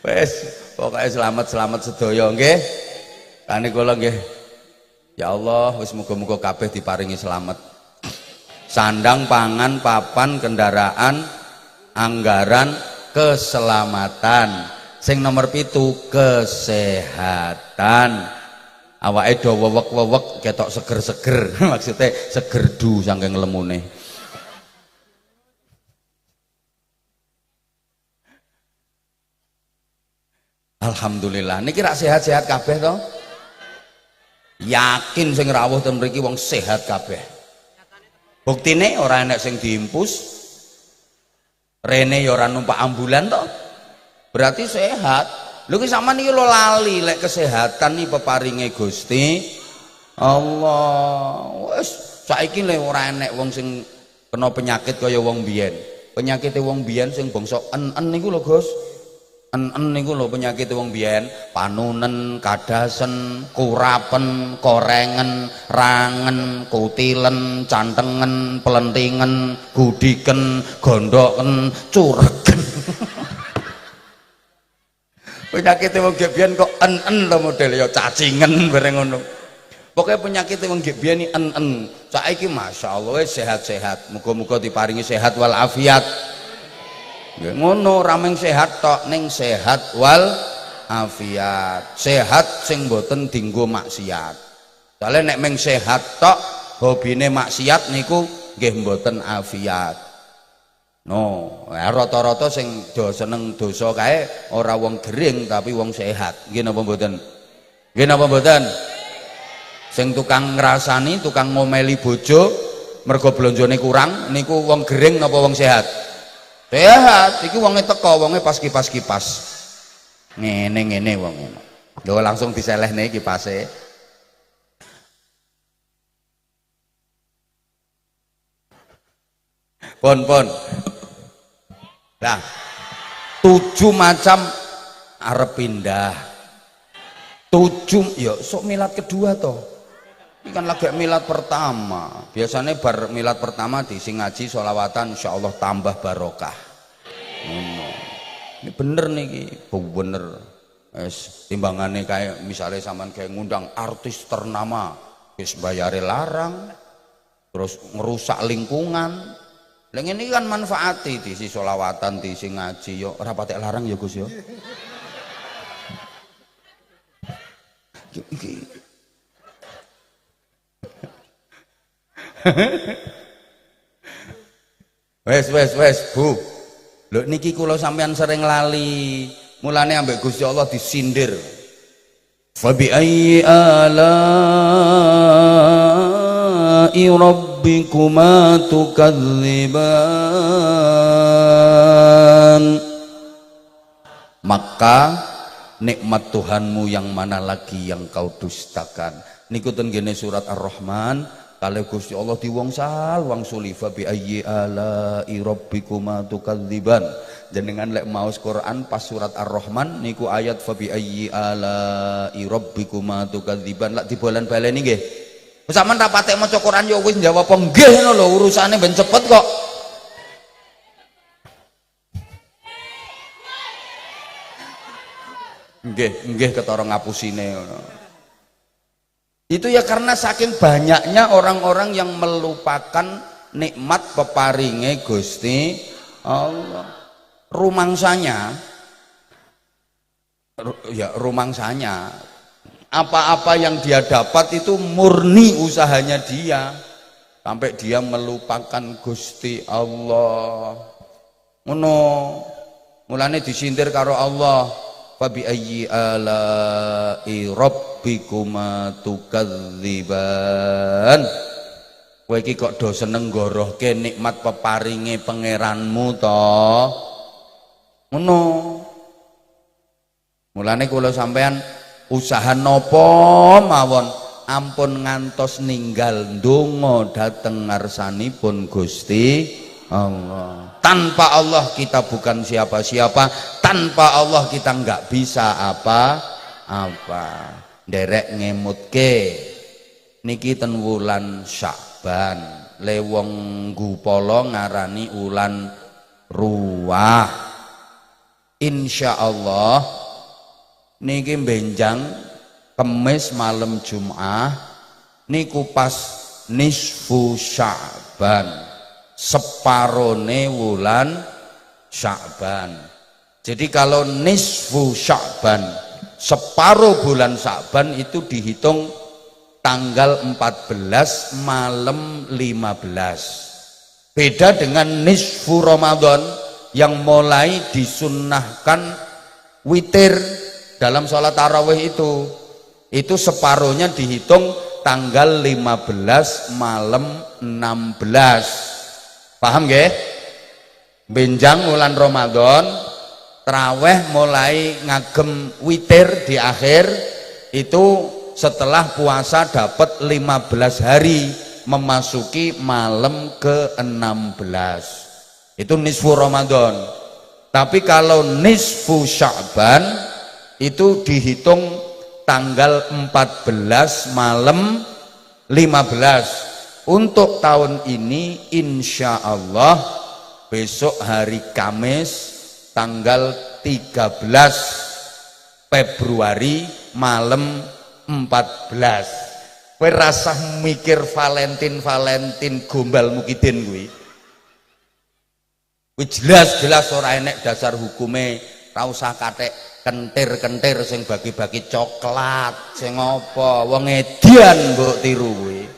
Wes, pokoknya selamat sedaya nggih. Kane kula nggih. Ya Allah, wis muga-muga kabeh diparingi selamat. Sandang, pangan, papan, kendaraan, anggaran, keselamatan. Sing nomor 7 kesehatan. Awake do wewek-wewek ketok seger-seger. Maksudnya segerdu saking lemune. Alhamdulillah. Niki rak sehat-sehat kabeh to? Yakin sing rawuh ten mriki wong sehat kabeh. Buktine ora enek sing diimpus. Rene ya ora numpak ambulan to. Berarti sehat. Lho ki sampean iki lho lali lek kesehatan iki peparinge Gusti Allah. Wis saiki lek ora enek wong sing kena penyakit kaya wong biyen. Penyakite wong biyen sing bangsa en-en niku lho, Gus. En-en niku lho penyakite wong biyen, panunen, kadasen, kurapen, korengen, rangen, kutilen, cantengen, pelentingen, gudiken, gondoken, curegen. Penyakit wong biyen kok en-en lho model ya cacingen bareng ngono. Pokoke penyakit wong biyen iki en-en. Saiki masyaallah sehat-sehat. Muga-muga diparingi sehat wal afiat. Nggih ngono, ora mung sehat tok ning sehat wal afiat. Sehat sing mboten dienggo maksiat. Soale nek mung sehat tok hobine maksiat niku nggih mboten afiat. No, rata-rata sing do seneng dosa kae ora wong gering tapi wong sehat. Nggih napa mboten? Nggih napa mboten? Sing tukang ngrasani, tukang ngomeli bojo mergo blonjone kurang niku wong gering napa wong sehat? Sehat. Iki wonge teko, wonge pas kipas-kipas. Ngene wonge. Lho langsung diselehne kipase. Pon. Nah, 7 macam arep pindah. 7 ya sok milad kedua toh. Ini kan lagi milad pertama. Biasanya bar milad pertama diisi ngaji sholawatan insyaallah tambah barokah. Ini bener nih, bener. Timbangannya kayak misalnya sampean kayak ngundang artis ternama, wis bayare larang, terus ngerusak lingkungan. Lha ini kan manfaati diisi sholawatan, diisi ngaji yo ora patek larang ya Gus yo. Wes Bu. Lho niki kula sampean sering lali. Mulane ambek Gusti Allah disindir. Fa bi ayyi ala'i rabbikuma tukadziban. Maka nikmat Tuhanmu yang mana lagi yang kau dustakan. Niku ten gene surat Ar-Rahman. Kalau Gusti Allah diwangsal wangsuli fa bi ayyi ala'i rabbikuma tukadziban. Jenengan lek maos Quran pas surat Ar-Rahman niku ayat fa bi ayyi ala'i rabbikuma tukadziban lak dibolan-baleni nggih. Wis sampean ra patek maca Quran ya wis jawab apa nggih ngono lho urusane ben cepet kok. Nggih ketara ngapusine ngono. Itu ya karena saking banyaknya orang-orang yang melupakan nikmat peparinge Gusti Allah. Rumangsanya apa-apa yang dia dapat itu murni usahanya dia, sampai dia melupakan Gusti Allah. Ngono mulane disindir karo Allah. Fabi ayyi ala'i rabbikuma tukadziban. Kowe iki kok do seneng gorohke nikmat peparinge pangeranmu to. Ngono. Mulane kula sampean usaha napa mawon ampun ngantos ninggal ndonga dhateng ngarsanipun Gusti Allah. Tanpa Allah kita bukan siapa-siapa, tanpa Allah kita nggak bisa apa-apa. Derek ngemutke niki ten wulan Sya'ban, le wong gupala ngarani ulan ruwah. insyaallah niki benjang Kemis malam Jumat niku pas nisfu Sya'ban, separone wulan Sya'ban. Jadi kalau nisfu Sya'ban, separuh bulan Sya'ban itu dihitung tanggal 14 malam 15. Beda dengan nisfu Ramadan yang mulai disunnahkan witir dalam sholat tarawih itu separuhnya dihitung tanggal 15 malam 16. Paham nggih? Benjang bulan Ramadan, tarawih mulai ngagem witir di akhir itu setelah puasa dapat 15 hari memasuki malam ke-16. Itu nisfu Ramadan. Tapi kalau nisfu Sya'ban itu dihitung tanggal 14 malam 15. Untuk tahun ini insya Allah besok hari Kamis tanggal 13 Februari malam 14. Kowe rasah mikir Valentine gombal mukidin kuwi. Jelas-jelas ora enek dasar hukume, ra usah kathek kentir-kentir sing bagi-bagi coklat sing apa wong edian mbok tiru kuwi.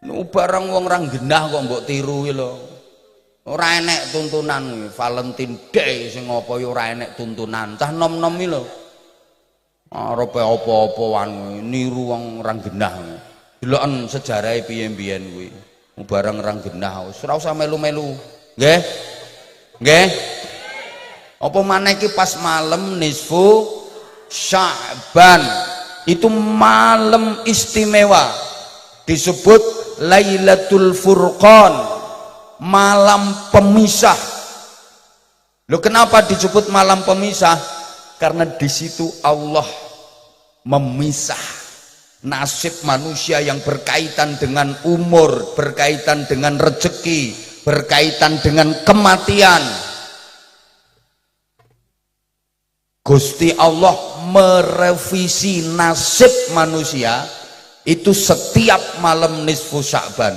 Nu barang wong ra genah kok mbok tiru kuwi lho. Ora enek tuntunan Valentine Day sing apa ya ora enek tuntunan. Cah nom-nom iki lho. Arepe apa-apa wan niru wong ra genah. Deloken sejarahe piye-piyen kuwi. Bareng ra genah wis ora usah melu-melu. Nggih? Nggih? Apa maneh iki pas malam nisfu Sya'ban. Itu malam istimewa. Disebut Lailatul Furqan, malam pemisah. Loh kenapa disebut malam pemisah? Karena di situ Allah memisah nasib manusia yang berkaitan dengan umur, berkaitan dengan rezeki, berkaitan dengan kematian. Gusti Allah merevisi nasib manusia itu setiap malam nisfu Sya'ban.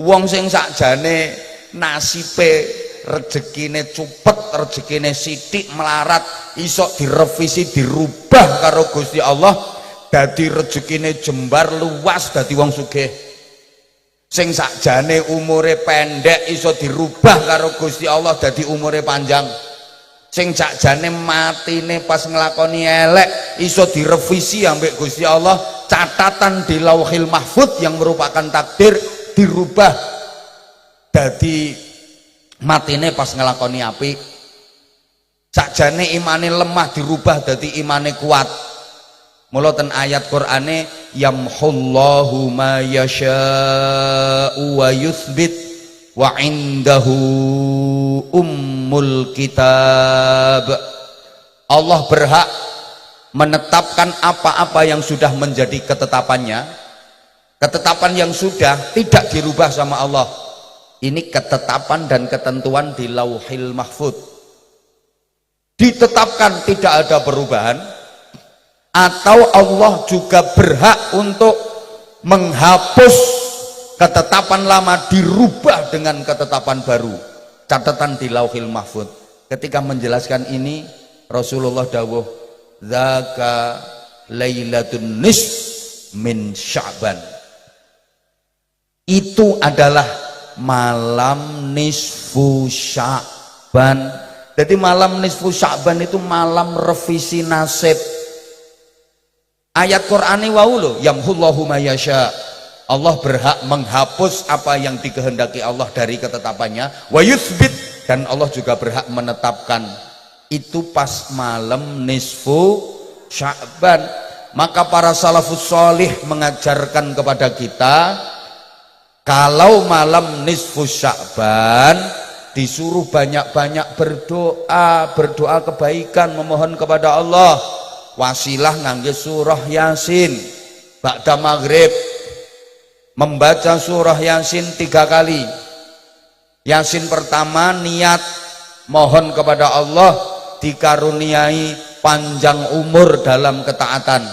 Wong sing sakjane nasibe rezekine cupet, rezekine sithik melarat, iso direvisi dirubah karo Gusti Allah dadi rezekine jembar luas dadi wong sugih. Sing sakjane umure pendek iso dirubah karo Gusti Allah dadi umure panjang. Sing sakjane matine pas nglakoni elek iso direvisi ambek Gusti Allah, catatan di Lauhil Mahfud yang merupakan takdir dirubah dadi matine pas nglakoni apik. Sakjane imane lemah dirubah dadi imane kuat. Mula ten ayat Qur'ane yamhullahu ma yasha'u wa yuthbit wa indahu ummul kitab. Allah berhak menetapkan apa-apa yang sudah menjadi ketetapannya. Ketetapan yang sudah tidak dirubah sama Allah. Ini ketetapan dan ketentuan di Lauhil Mahfud. Ditetapkan tidak ada perubahan. Atau Allah juga berhak untuk menghapus ketetapan lama dirubah dengan ketetapan baru. Catatan di Lauhil Mahfud. Ketika menjelaskan ini Rasulullah dawuh dzaka lailatun nisf min Sya'ban. Itu adalah malam nisfu Sya'ban. Jadi malam nisfu Sya'ban itu malam revisi nasib. Ayat Qur'ani wau lho, yamhullahu ma yasha. Allah berhak menghapus apa yang dikehendaki Allah dari ketetapannya, wa yuthbit, dan Allah juga berhak menetapkan. Itu pas malam nisfu Sya'ban. Maka para salafus sholih mengajarkan kepada kita, kalau malam nisfu Sya'ban disuruh banyak-banyak berdoa kebaikan, memohon kepada Allah. Wasilah ngangge surah Yasin ba'da maghrib. membaca surah Yasin 3 kali. Yasin pertama niat mohon kepada Allah dikaruniai panjang umur dalam ketaatan,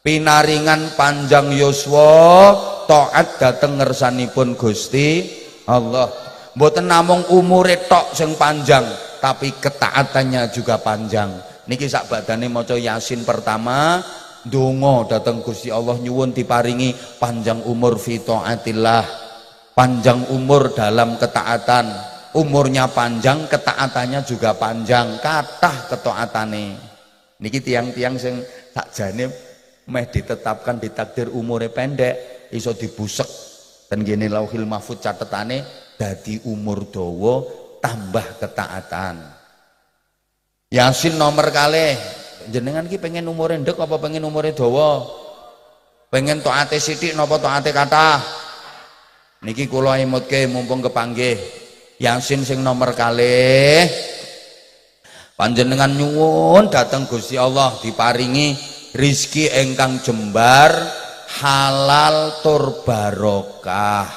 pinaringan panjang yuswa taat dhateng ngersanipun Gusti Allah. Mboten namung umure tok sing panjang, tapi ketaatannya juga panjang. Niki sak badane maca Yasin pertama, ndonga dhateng Gusti Allah nyuwun diparingi panjang umur fi taatillah, panjang umur dalam ketaatan. Umurnya panjang, ketaatannya juga panjang, kathah ketaatane. Niki tiang-tiang sing sakjane meh ditetapkan ditakdir umure pendek iso dibusek ten gene Lauhil Mahfuz catetane dadi umur dawa tambah ketaatan. Yasin nomor kalih, jenengan ki pengen umure ndek apa pengen umure dawa? Pengen taate sithik napa taate kathah? Niki kula emutke mumpung kepanggih. Yasin sing nomor kalih panjenengan nyuwun dhateng Gusti Allah diparingi rizki ingkang jembar, halal tur barokah.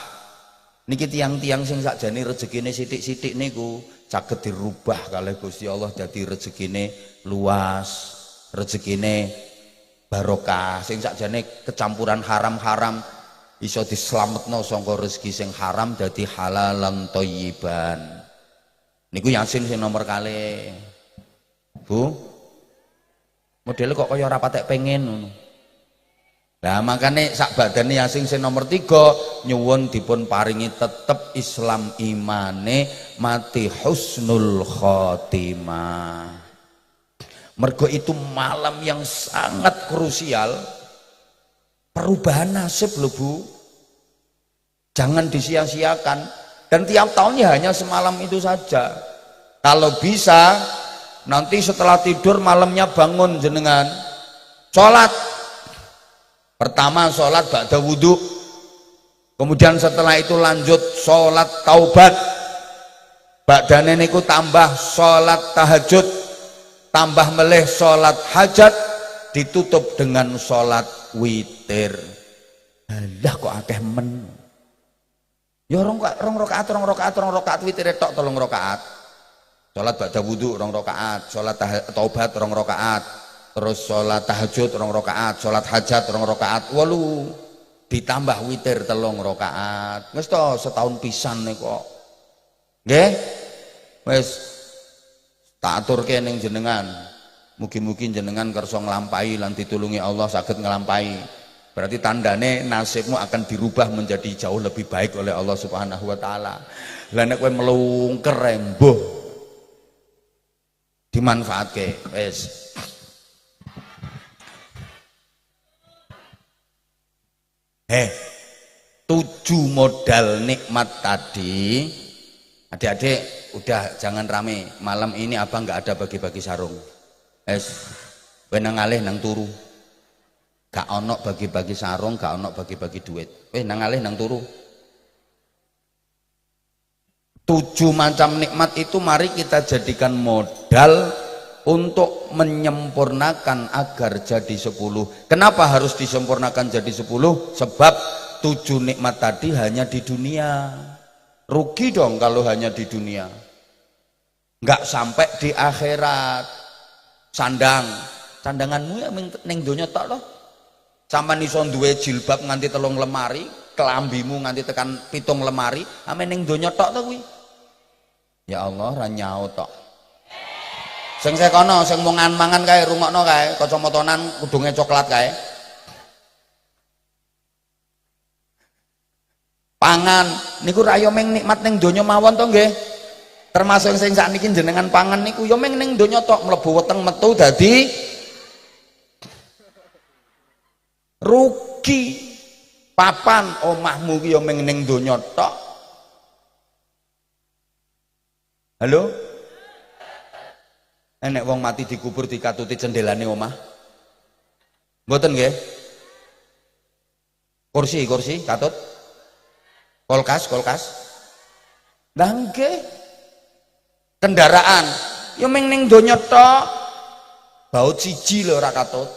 Niki tiang-tiang sing sakjane rezekine sithik-sithik niku saged dirubah kalih Gusti Allah dadi rezekine luas, rezekine barokah. Sing sakjane kecampuran haram-haram iso dislametno sangka rezeki sing haram dadi halalan thayyiban. Niku Yasin sing nomor kalih. Bu, modelnya kok kaya ora patek pengen ngono. Lah makane sak badane Yasin sing nomor 3 nyuwun dipun paringi tetep Islam imane mati husnul khotimah. Mergo itu malam yang sangat krusial, perubahan nasib loh Bu, jangan disia-siakan. Dan tiap tahunnya hanya semalam itu saja. Kalau bisa nanti setelah tidur malamnya bangun jenengan sholat. Pertama sholat ba'da wudhu, kemudian setelah itu lanjut sholat taubat, ba'dane niku tambah sholat tahajud, tambah meleh sholat hajat, ditutup dengan sholat witir. Lah kok akeh men. Ya rong rakaat witir tok 3 rakaat. Salat ba'da wudu 2 rakaat, salat taubat 2 rakaat, terus salat tahajud 2 rakaat, salat hajat 2 rakaat, 8 ditambah witir 3 rakaat. Wis to setahun pisan nih kok. Nggih? Wis tak aturke ning jenengan. Mugi-mugi jenengan kersa nglampahi lan ditulungi Allah saged nglampahi. Berarti tandane nasibmu akan dirubah menjadi jauh lebih baik oleh Allah Subhanahu wa taala. Lah nek kowe melungker rembuh dimanfaatke wis. Tujuh modal nikmat tadi, adik-adik udah jangan rame. Malam ini abang nggak ada bagi-bagi sarung. Kowe nang alih nang turu. Gak ono bagi-bagi sarung, gak ono bagi-bagi duit. Nang alih nang turu. 7 macam nikmat itu mari kita jadikan modal untuk menyempurnakan agar jadi 10. Kenapa harus disempurnakan jadi 10? Sebab 7 nikmat tadi hanya di dunia. Rugi dong kalau hanya di dunia. Nggak sampai di akhirat. Sandanganmu ya ning donya tok loh. Sampeyan iso duwe jilbab nganti 3 lemari, kelambimu nganti tekan 7 lemari, ame ning donya tok to kuwi. Ya Allah ra nyaut tok. Sing sekono sing mangan kae rungokno kae, kacamatanan kudunge coklat kae. Pangan niku ra yo ming nikmat ning donya mawon to nggih. Termasuk sing sakniki jenengan pangan niku yo ming ning donya tok, mlebu weteng metu dadi rugi. Papan omahmu ki yo ming ning donya tok. Halo? Enek wong mati dikubur dikatuti cendelane omah. Mboten nggih? Kursi katut. Kulkas. Lah nggih. Kendaraan yo ming ning donya tok. Baut siji lho ora katut.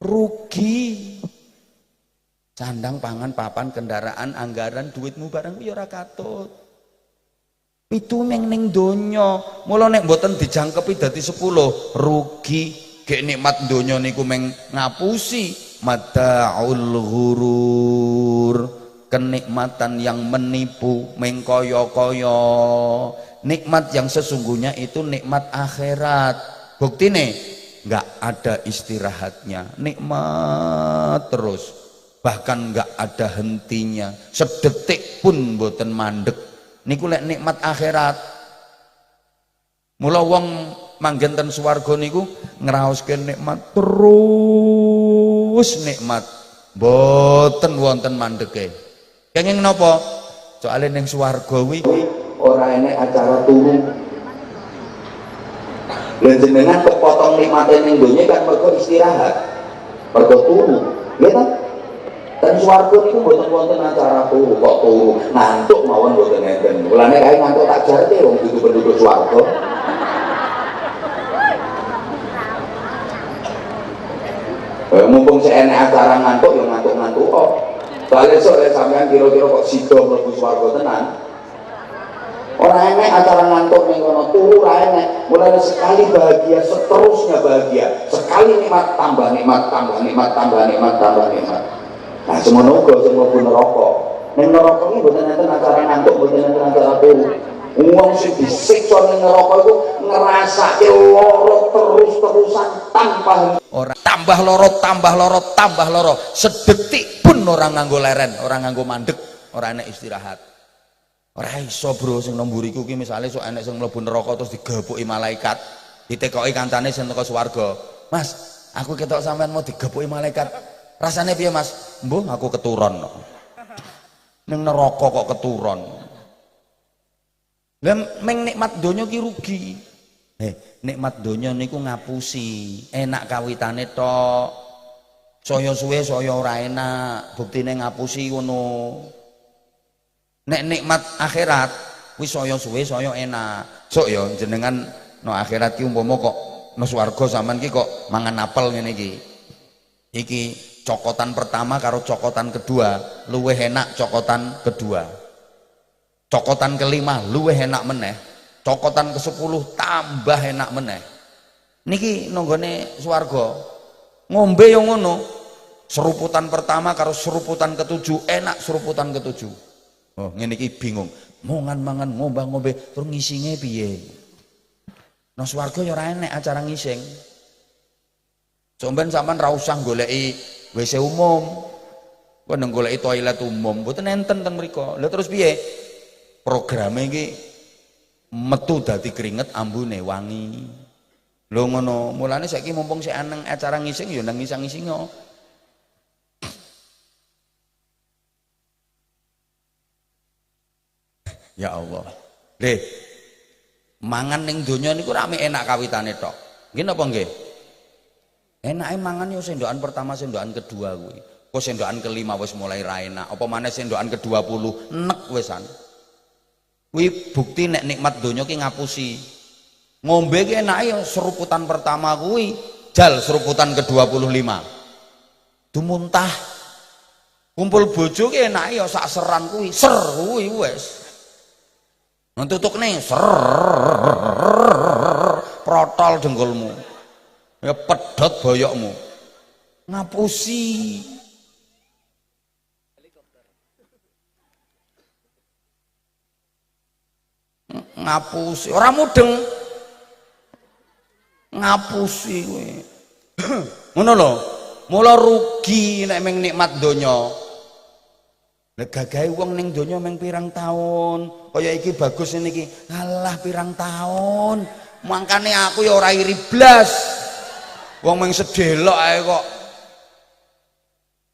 Rugi. Sandang, pangan, papan, kendaraan, anggaran, duitmu barang ya ora katut. Itu ning donya. Mula nek mboten dijangkepi dadi 10, rugi. Gek nikmat donya niku meng ngapusi mataul ghurur, kenikmatan yang menipu, mengkoyo-koyo. Nikmat yang sesungguhnya itu nikmat akhirat. Buktine nggak ada istirahatnya, nikmat terus, bahkan nggak ada hentinya, sedetik pun mboten mandek. Niku lek nikmat akhirat. Mula wong manggen ten swarga niku ngraoske nikmat terus nikmat, mboten wonten mandeke. Kenging napa? Soale ning swarga kuwi ora enek acara turu. Lha jenengan kepotong nikmate ning donya kan mergo istirahat, mergo turu. Nggih ta? Dan swarga niku mboten wonten acara turu, kok turu ngantuk mawon mboten enten. Mulane kae ngantuk tak jarke wong dudu penduduk swarga. Mumpung enek acara ngantuk ya ngantuk-ngantuk kok. Soale esuk sampean kira-kira kok sida mlebu swarga tenan. Ora enek acara ngantuk ning kono, turu ora enek. Mulane sekali bahagia, seterusnya bahagia. Sekali nikmat tambah nikmat, tambah nikmat, tambah nikmat, tambah nikmat. Nah, semono uga sing mlebu neraka. Ning neraka iki mboten enten acara ngantuk, mboten enten acara turu. Wong sing disiksa ning neraka iku ngrasake lara terus-terusan tanpa ora tambah lara, tambah lara, tambah lara. Sedetik pun ora nganggo leren, ora nganggo mandek, ora enek istirahat. Ora iso bro sing nomburiku ki misale sok enek sing mlebu neraka terus digepuki malaikat, ditekoki kancane sing teko swarga. Mas, aku ketok sampean mau digepuki malaikat. Rasane piye Mas? Mbuh aku keturon. Ning neraka kok keturon. Lah meng nikmat donya ki rugi. Nikmat donya niku ngapusi, enak kawitane tok. Saya suwe saya ora enak, buktine ngapusi ngono. Nek nikmat akhirat wis saya suwe saya enak. Sok ya jenengan no akhirat ki umpama kok no swarga sampean ki kok mangan apel ngene iki. Iki cokotan pertama karo cokotan kedua luwih enak cokotan kedua. Cokotan kelima luwih enak meneh. Cokotan ke-10 tambah enak meneh. Niki nonggone swarga. Ngombe yo ngono. Seruputan pertama karo seruputan ke-7 enak seruputan ke-7. Oh, ngene iki bingung. Mangan-mangan ngombe-ngombe terus ngisinge piye? Nang swarga ya ora enek acara ngising. Sampeyan sampean ra usah goleki WC umum. Kok nang goleki toilet umum, mboten enten teng mriku. Lha terus piye? Programe iki metu dadi keringet ambune wangi. Lho ngono, mulane saiki mumpung sik aneng acara ngising ya nang ngising-ngisingo. Ya Allah. Leh, mangan ning donya niku rame enak kawitane tok. Nggih napa nggih? Enake mangan yo sendokan pertama, sendokan kedua kuwi. Kok sendokan kelima wis mulai ra enak. Apa maneh sendokan ke-20 nek wisan. Kuwi bukti nek nikmat donya ki ngapusi. Ngombe ki enake yo seruputan pertama kuwi, jal seruputan ke-25. Dumuntah. Kumpul bojo ki enake yo sak seran kuwi, ser kuwi wis. Ntutukne protol dengkulmu. Ya pedhot boyokmu. Ngapusi. Ngapusi, ora mudeng. Ngapusi kuwi. Ngono lho. Mula rugi nek meng nikmat donya. Lah gagahe wong ning donya meng pirang taun, kaya iki bagus ini iki. Alah pirang taun. Mangkane aku ya ora iri blas. Wong meng sedelok ae kok.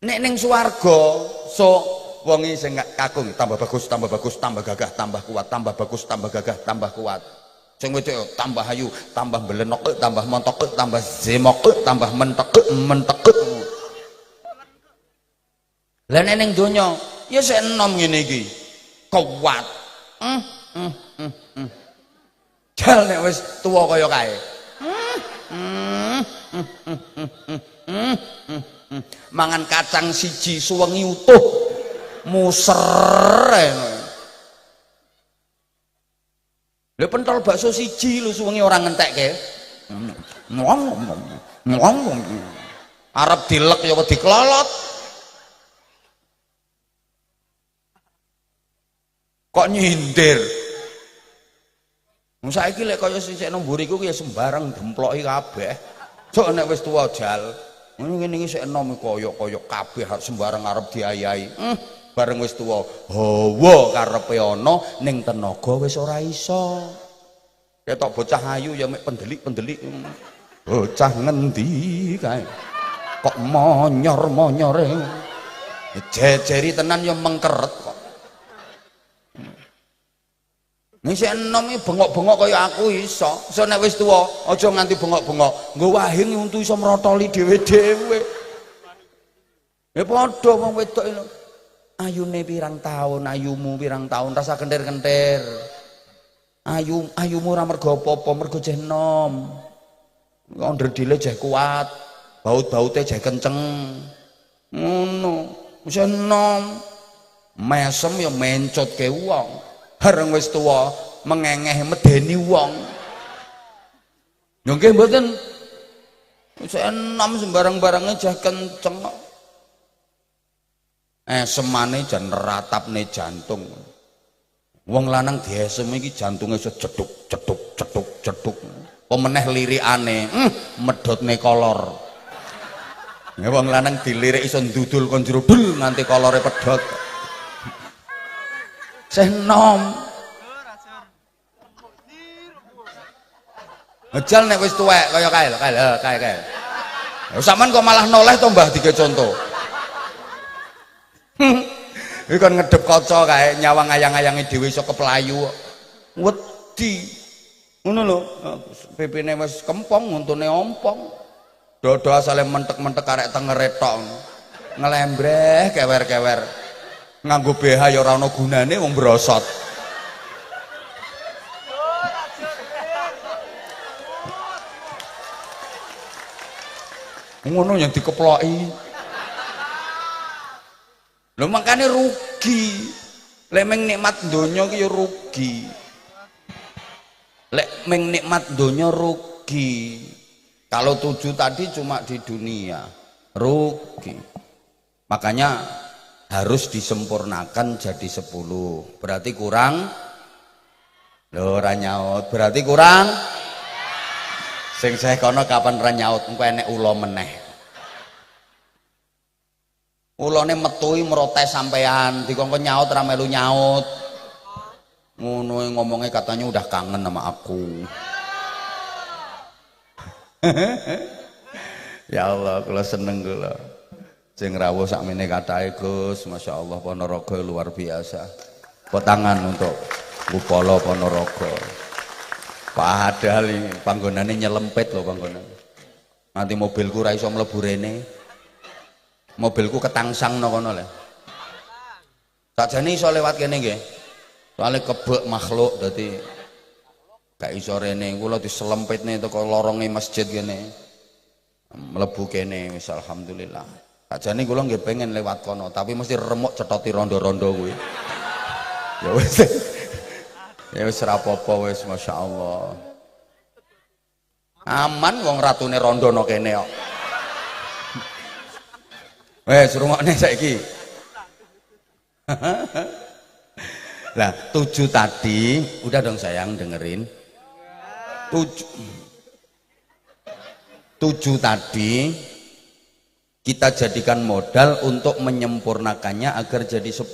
Nek ning swarga, sok wong iki sing kakung tambah bagus, tambah bagus, tambah gagah, tambah kuat, tambah bagus, tambah gagah, tambah kuat. Sing wedok tambah ayu, tambah belenok, tambah montok, tambah zemok, tambah mentek, mentek. Lah nek ning donya ya sik enom ngene iki. Kuat. Jal nek wis tuwa kaya kae. Mangan kacang siji suwengi utuh muser. Lha pentol bakso siji lho suwengi ora ngentekke. Arep dilek ya wedi klolot. Kok nyindir. Wong saiki lek kaya sisik nang mburiku ya sembarang demploki kabeh. Sok nek wis tuwa jal. Ngene iki sik enom koyok-koyok kabeh sembarang arep diayahi. Bareng wis tuwa hawa karepe ana ning tenaga wis ora iso. Ketok bocah ayu ya mek pendelik-pendelik. Bocah ngendi kae. Kok monyor-monyore. Jejeri tenan ya mengkeret kok. Nek sik enom iki bengok-bengok kaya aku iso. So nek wis tuwa aja nganti bengok-bengok. Nggo wahing untu iso mrotoli dhewe-dhewe. Ya padha wong wedok lho. Ayune pirang taun, ayumu pirang taun, rasa kentir-kentir. Ayumu ora mergo apa-apa, mergo jeh enom. Onderdile jeh kuat, baut-baute jeh kenceng. Ngono, wis enom. Mesem ya mencotke wong. Bareng wis tuwa mengengeh medeni wong. Yo nggih mboten. Wis enom sembarang-barange jeh kenceng kok. Semane jan ratapne jantung. Wong lanang diesem iki jantunge iso ceduk ceduk ceduk ceduk. Pemeneh lirikane, medhotne kolor. Ya wong lanang dilirik iso ndudul kon jero dul nganti kolore pedhot. Senom. Ngejal nek wis tuwek kaya kae lho, kae. Ya sampean kok malah noleh to Mbah dige conto. Iki kon ngedep kaca kae nyawang ayang-ayange dhewe iso keplayu. Wedi. Ngono lho, pipine wis kempong, untune ompong. Dodo asale mentek-mentek arek tengere tok. Ngelembreh kewer-kewer. Nganggo BH ya ora ana gunane wong brosot. Ngono yang dikeploki. Lho makane rugi. Lek meng nikmat donya ki ya rugi. Lek meng nikmat donya rugi. Kalau 7 tadi cuma di dunia, rugi. Makanya harus disempurnakan jadi 10. Berarti kurang. Lho ora nyaut, berarti kurang. Sing saya kono kapan ra nyaut, engko enek ula meneh. Ulane metui merotes sampean, dikongkon nyaut ra melu nyaut. Ngono ngomongnya katanya udah kangen sama aku. Ya Allah, kula seneng kula. Sing rawuh sakmene kathahe Gus, Masya Allah Ponorogo luar biasa. Potangan untuk Kupala Ponorogo. Padahal ini panggonane nyelempit lho panggonan. Nanti mobilku ra iso mlebu rene. Mobilku ketangsangno kono lho. Sakjane iso lewat kene nggih. Soale kebek makhluk dadi gak iso rene. Kula diselempitne teko loronge masjid kene. Mlebu kene wis alhamdulillah. Ajane kula nggih pengen lewat kono, tapi mesti remuk cetoti rondo-rondo kuwi. Ya wis. Ya wis ora apa-apa wis masyaallah. Aman wong ratune rondo no kene kok. Wes rungokne saiki. Lah 7 tadi, udah dong sayang dengerin. 7 tadi kita jadikan modal untuk menyempurnakannya agar jadi 10.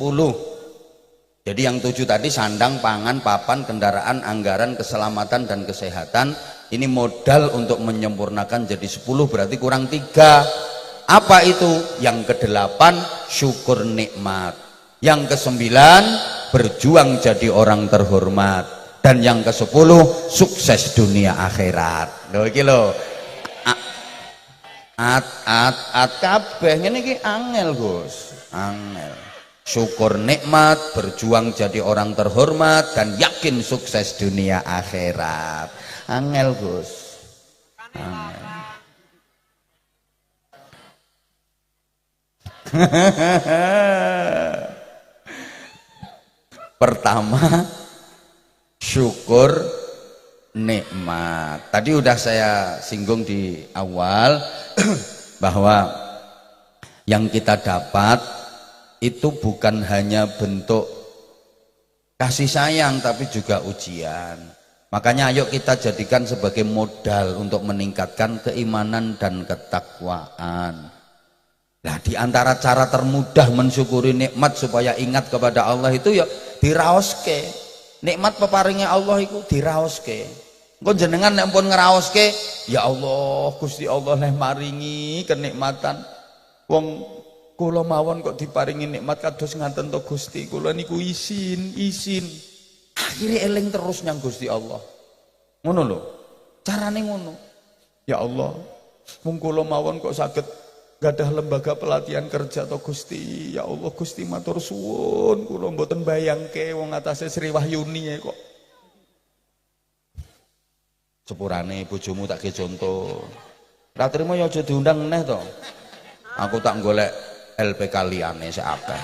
Jadi yang 7 tadi sandang, pangan, papan, kendaraan, anggaran, keselamatan dan kesehatan. Ini modal untuk menyempurnakan jadi 10, berarti kurang 3. Apa itu? Yang ke-8 syukur nikmat. Yang ke-9 berjuang jadi orang terhormat. Dan yang ke-10 sukses dunia akhirat. Loh iki lho. At kabeh ngene iki angel Gus, angel. Syukur nikmat, berjuang jadi orang terhormat dan yakin sukses dunia akhirat. Angel Gus. Angel. Pertama, syukur nikmat. Tadi udah saya singgung di awal bahwa yang kita dapat itu bukan hanya bentuk kasih sayang tapi juga ujian. Makanya ayo kita jadikan sebagai modal untuk meningkatkan keimanan dan ketakwaan. Nah, di antara cara termudah mensyukuri nikmat supaya ingat kepada Allah itu ya diraoske. Nikmat peparingnya Allah itu diraoske. Engko jenengan nek pun ngraoske, ya Allah, Gusti Allah leh maringi kenikmatan. Wong kula mawon kok diparingi nikmat kados ngaten to Gusti. Kula niku isin. Akhirnya eling terus nyang Gusti Allah. Ngono lho. Carane ngono. Ya Allah, mung kula mawon kok saged gadah lembaga pelatihan kerja to Gusti. Ya Allah Gusti matur suwun, kula mboten bayangke wong atase Sri Wahyuni kok. Sepurane bojomu tak ge contoh. Ra trimo ya aja diundang meneh to. Aku tak golek LPK liyane sik akeh.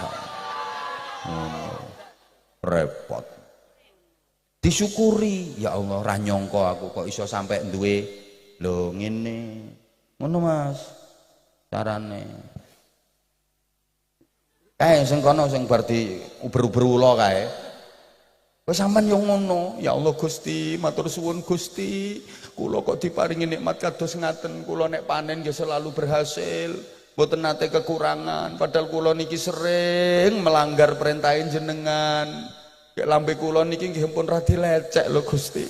Repot. Disyukuri, ya Allah ra nyangka aku kok iso sampai duwe lho ngene. Ngono Mas. Carane. Sing kono sing bar di uber-uber ula kae. Wis sampean yo ngono, ya Allah Gusti, matur suwun Gusti, kula kok diparingi nikmat kados ngaten, kula nek panen nggih selalu berhasil, mboten nate kekurangan, padahal kula niki sering melanggar perintahin jenengan. Kayak lambe kula niki nggih pun ra dilecek lho Gusti.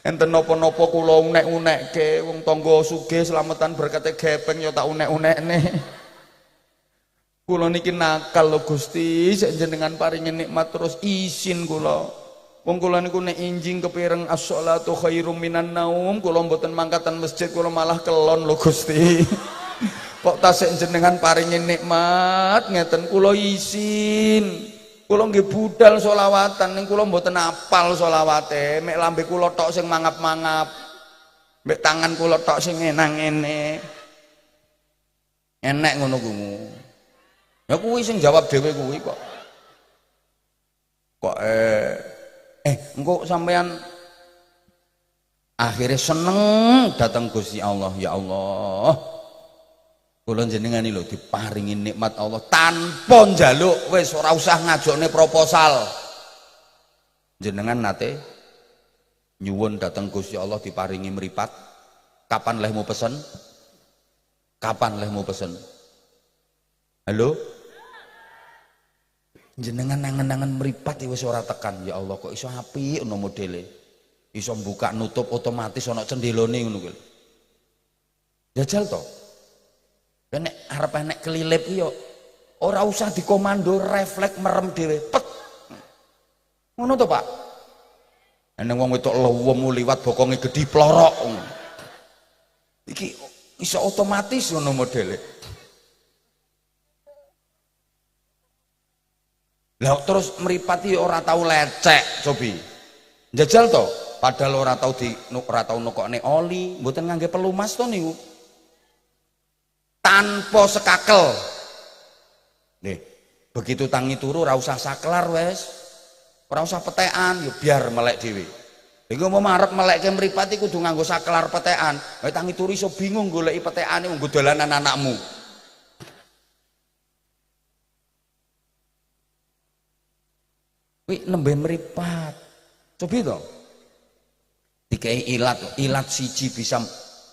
Enten napa-napa kula unek-unekke, wong tangga sugih slametan berkate gepeng ya tak unek-unekne. Kula niki nakal lho Gusti, sik jenengan paringi nikmat terus isin kula. Wong kula niku nek injing kepireng as-sholatu khairum minan naum, kula mboten mangkatan masjid, kula malah kelon lho Gusti. Kok tasik jenengan paringi nikmat ngeten kula isin. Kula nggih budal sholawatan ning kula mboten apal sholawate, mek lambe kula tok sing mangap-mangap. Mek tangan kula tok sing enang-ene. Enek ngono kuwi. Ya kuwi sing jawab dhewe kuwi kok. Kok engko sampean akhirnya seneng datang Gusti Allah. Ya Allah. Kula jenengan iki lho diparingi nikmat Allah tanpa njaluk, wis ora usah ngajokne proposal. Jenengan nate nyuwun datang Gusti Allah diparingi mripat. Kapan leh mau pesen? Kapan leh mau pesen? Halo? Jenengan nangen-nangen mripat wis ora tekan. Ya Allah kok iso apik ono modele. Iso buka nutup otomatis ana cendelone ngono kuwi. Jajal to. Nek arep enek kelilip yo ora usah dikomando, refleks merem dhewe. Pet. Ngono to, Pak? Eneng wong wedok lewemu liwat bokonge gedhi plorok. Iki iso otomatis ngono modele. Lah terus mripati ora tau lecek, cobi. Njajal to, padahal ora tau nukokne oli, mboten ngangge pelumas to niku. Tanpa sekakel. Nih, begitu tangi turu ora usah saklar wes. Ora usah petekan, yo biar melek dhewe. Iku mau arep melekke mripati kudu nganggo saklar petekan. Wae tangi turu iso bingung goleki petekane nggo dolanan anakmu. Wih nembe mripat. Cobi to. Dikai ilat siji bisa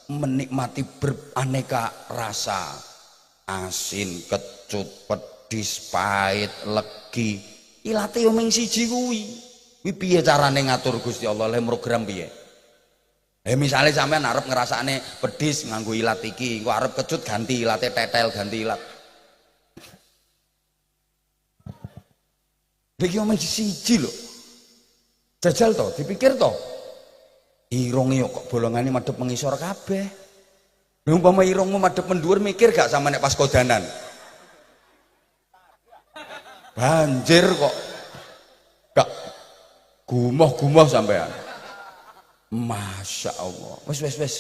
menikmati beraneka rasa, asin, kecut, pedis, pahit, legi. Ilate yo mung siji kuwi. Kuwi piye carane ngatur Gusti Allah le program piye? Misale sampean arep ngrasakne pedis nganggo ilat iki, engko arep kecut ganti ilate tetel, ganti ilat. Iki yo mung siji lho. Jajal to, dipikir to. Irunge kok bolongane madhep mengisor kabeh. Lha umpama irungmu madhep mendhuwur mikir gak sama nek pas kodanan? Banjir kok. Gak gumoh-gumoh sampean. Masya Allah. Wis.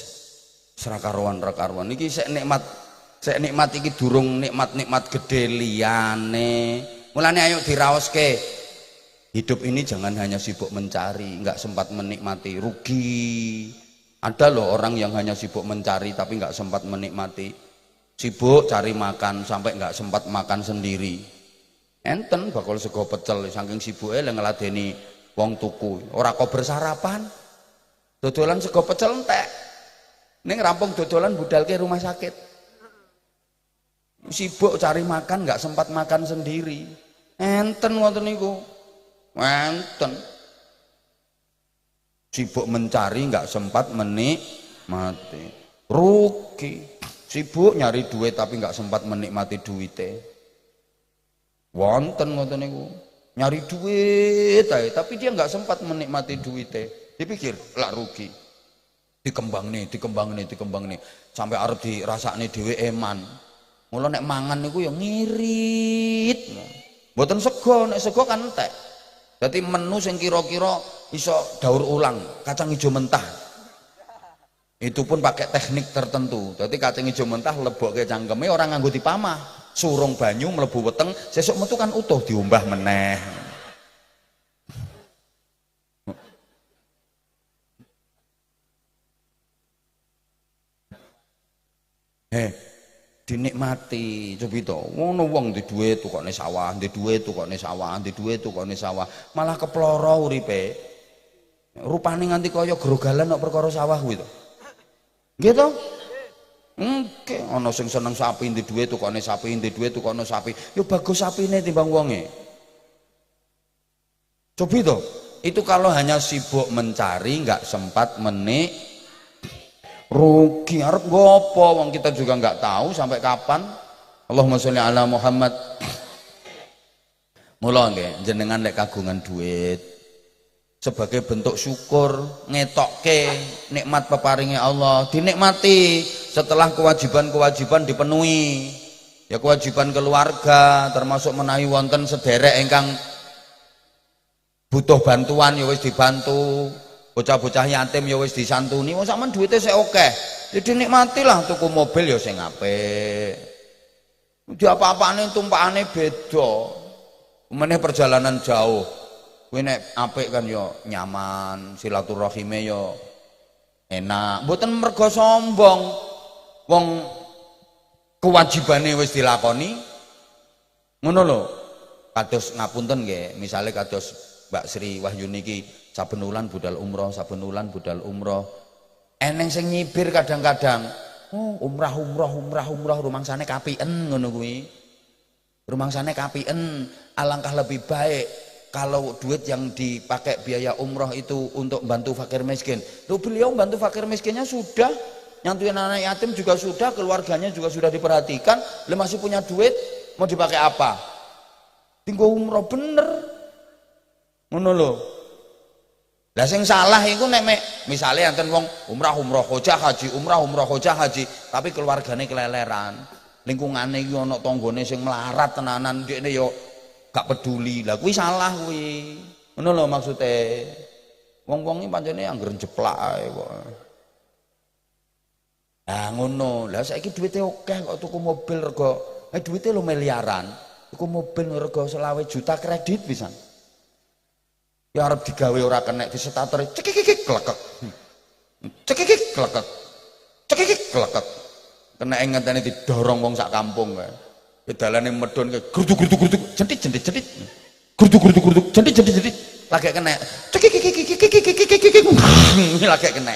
Serakaruan. Iki sik nikmat Sek nikmat iki durung nikmat-nikmat gede liyane. Mulane ayo diraoske. Hidup ini jangan hanya sibuk mencari, nggak sempat menikmati, rugi. Ada loh orang yang hanya sibuk mencari tapi nggak sempat menikmati. Sibuk cari makan sampai nggak sempat makan sendiri. Enten bakal sego pecel saking sibuke lek ngladeni wong tuku. Ora kok bersarapan. Dodolan sego pecel entek. Ning rampung dodolan budalke rumah sakit. Sibuk cari makan nggak sempat makan sendiri. Enten wonten niku. Enten. Sibuk mencari nggak sempat menikmati. Rugi. Sibuk nyari duit tapi nggak sempat menikmati duitnya. Wonten ngoten niku. Nyari duit ae tapi dia nggak sempat menikmati duitnya. Dipikir lah rugi. Dikembang nih sampai arep dirasakne dhewe eman. Mula nek mangan niku ya ngirit. Mboten sego, nek sego kan entek. Dadi menu sing kira-kira iso daur ulang, kacang hijau mentah. Itu pun pakai teknik tertentu. Dadi kacang hijau mentah lebokke cangkeme ora nganggo dipamah. Surung banyu mlebu weteng, sesuk metu kan utuh diombah meneh. Dinikmati coba itu ngono wong di duit tukone sawah, di duit tukone sawah, di duit tukone sawah, malah keploro uripe. Rupane nganti kaya grogalan nek perkara sawah kuwi to. Nggih to? Engke ana sing seneng sapi di duit tukone sapi, di duit tukone sapi. Yo bagus sapine timbang wonge. Coba itu kalau hanya sibuk mencari nggak sempat menik rugi arep ngopo wong kita juga nggak tahu sampai kapan. Allahumma sholli ala Muhammad. Mula nggih jenengan lek kagungan duit sebagai bentuk syukur ngetokke nikmat peparinge Allah dinikmati setelah kewajiban-kewajiban dipenuhi. Ya kewajiban keluarga termasuk menawi wonten sederek ingkang butuh bantuan ya wis dibantu. Bocah-bocah yatim ya wis disantuni, wong sampean duwite sik akeh. Ya dinikmatilah tuku mobil ya sing apik. Di apa-apane tumpakane beda. Meneh perjalanan jauh. Kuwi nek apik kan ya nyaman, silaturahime ya enak. Mboten mergo sombong. Wong kewajibane wis dilakoni. Ngono lho. Kados ngapunten nggih, misale kados Mbak Sri Wahyuni iki saben wulan budal umroh, saben wulan budal umroh. Eneng sing nyibir kadang-kadang, oh umrah rumangsane kapien ngono kuwi. Rumangsane kapien, alangkah lebih baik kalau duit yang dipakai biaya umroh itu untuk bantu fakir miskin. Loh beliau bantu fakir miskinnya sudah, nyantuin anak yatim juga sudah, keluarganya juga sudah diperhatikan, beliau masih punya duit, mau dipakai apa? Tinggal umroh bener. Ngono lho. Lah sing salah iku nek misale enten wong umrah hajah haji, umrah hajah haji, tapi keluargane keleleran. Lingkungane iki ana tanggane sing melarat tenanan, dekne yo gak peduli. Lah kuwi salah kuwi. Ngono lho maksude. Wong-wong iki pancene anggere jeplak ae kok. Lah ngono. Lah saiki duwite akeh kok tuku mobil rega duwite lho miliaran. Tuku mobil rega 20 juta kredit pisan. Ya arep digawe ora kena disetator cekikik klekek. Cekikik klekek. Cekikik klekek. Kena ngenteni didorong wong sak kampung kae. Pedalane medhun kae gruduk-gruduk jentit. Gruduk-gruduk jentit. Lagi kena cekikik lagi kena.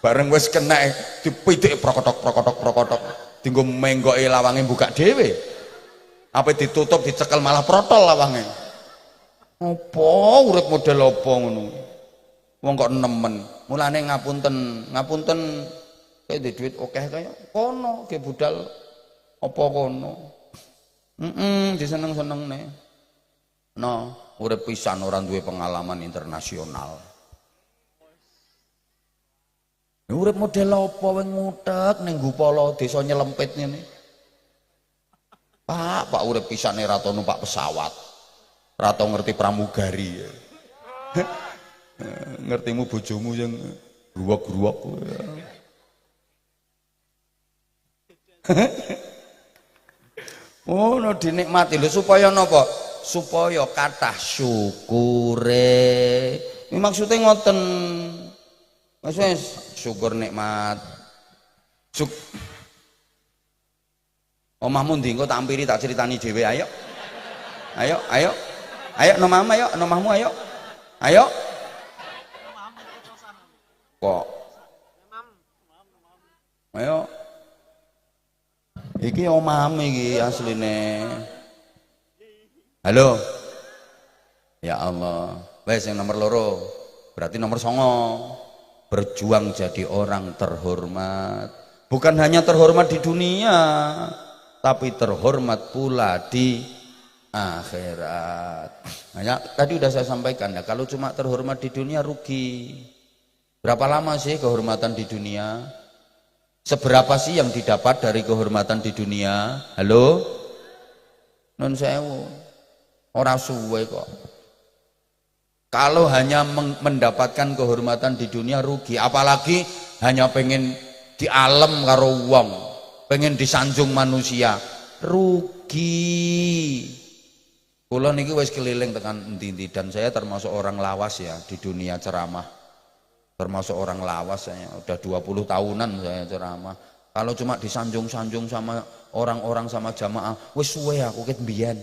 Bareng wis kena dipitik prokotok. Dinggo menggoke lawange buka dhewe. Apa ditutup dicekel malah protol lawange. Apa urip model apa ngono? Wong kok nemen. Mulane ngapunten kayak di duit akeh kaya kono ge budal apa kono. Diseneng-senengne. No, urip pisan ora duwe pengalaman internasional. Urip model apa wing ngutek ning Gupala desa nyelempit ngene. Pak urip pisane ra tau numpak pesawat. Ratau ngerti pramugari ya. Ngertimu bojomu yang gruwak-gruwak Oh, no dinikmati lho supaya napa? Supaya kathah syukure. Ini maksudnya ngoten. Maksudnya syukur nikmat. Omahmu ndi engko tak ampiri tak critani dhewe ayo. Ayo, ayo. Ayo nomahmu ayo, nomahmu ayo. Ayo. Kok. Ayo. Iki omahmu iki asline. Halo. Ya Allah. Wes yang nomor loro. Berarti nomor 9. Berjuang jadi orang terhormat. Bukan hanya terhormat di dunia, tapi terhormat pula di akhirat. Nah, tadi udah saya sampaikan ya, kalau cuma terhormat di dunia rugi. Berapa lama sih kehormatan di dunia? Seberapa sih yang didapat dari kehormatan di dunia? Halo? Nun sewu. Ora suwe kok. Kalau hanya mendapatkan kehormatan di dunia rugi, apalagi hanya pengen di alam karo wong, pengen disanjung manusia, rugi. Kula niki wis keliling tekan endi-endi dan saya termasuk orang lawas ya di dunia ceramah. Termasuk orang lawas saya, udah 20 tahunan saya ceramah. Kalau cuma disanjung-sanjung sama orang-orang sama jamaah, wis suwe aku ket mbiyen.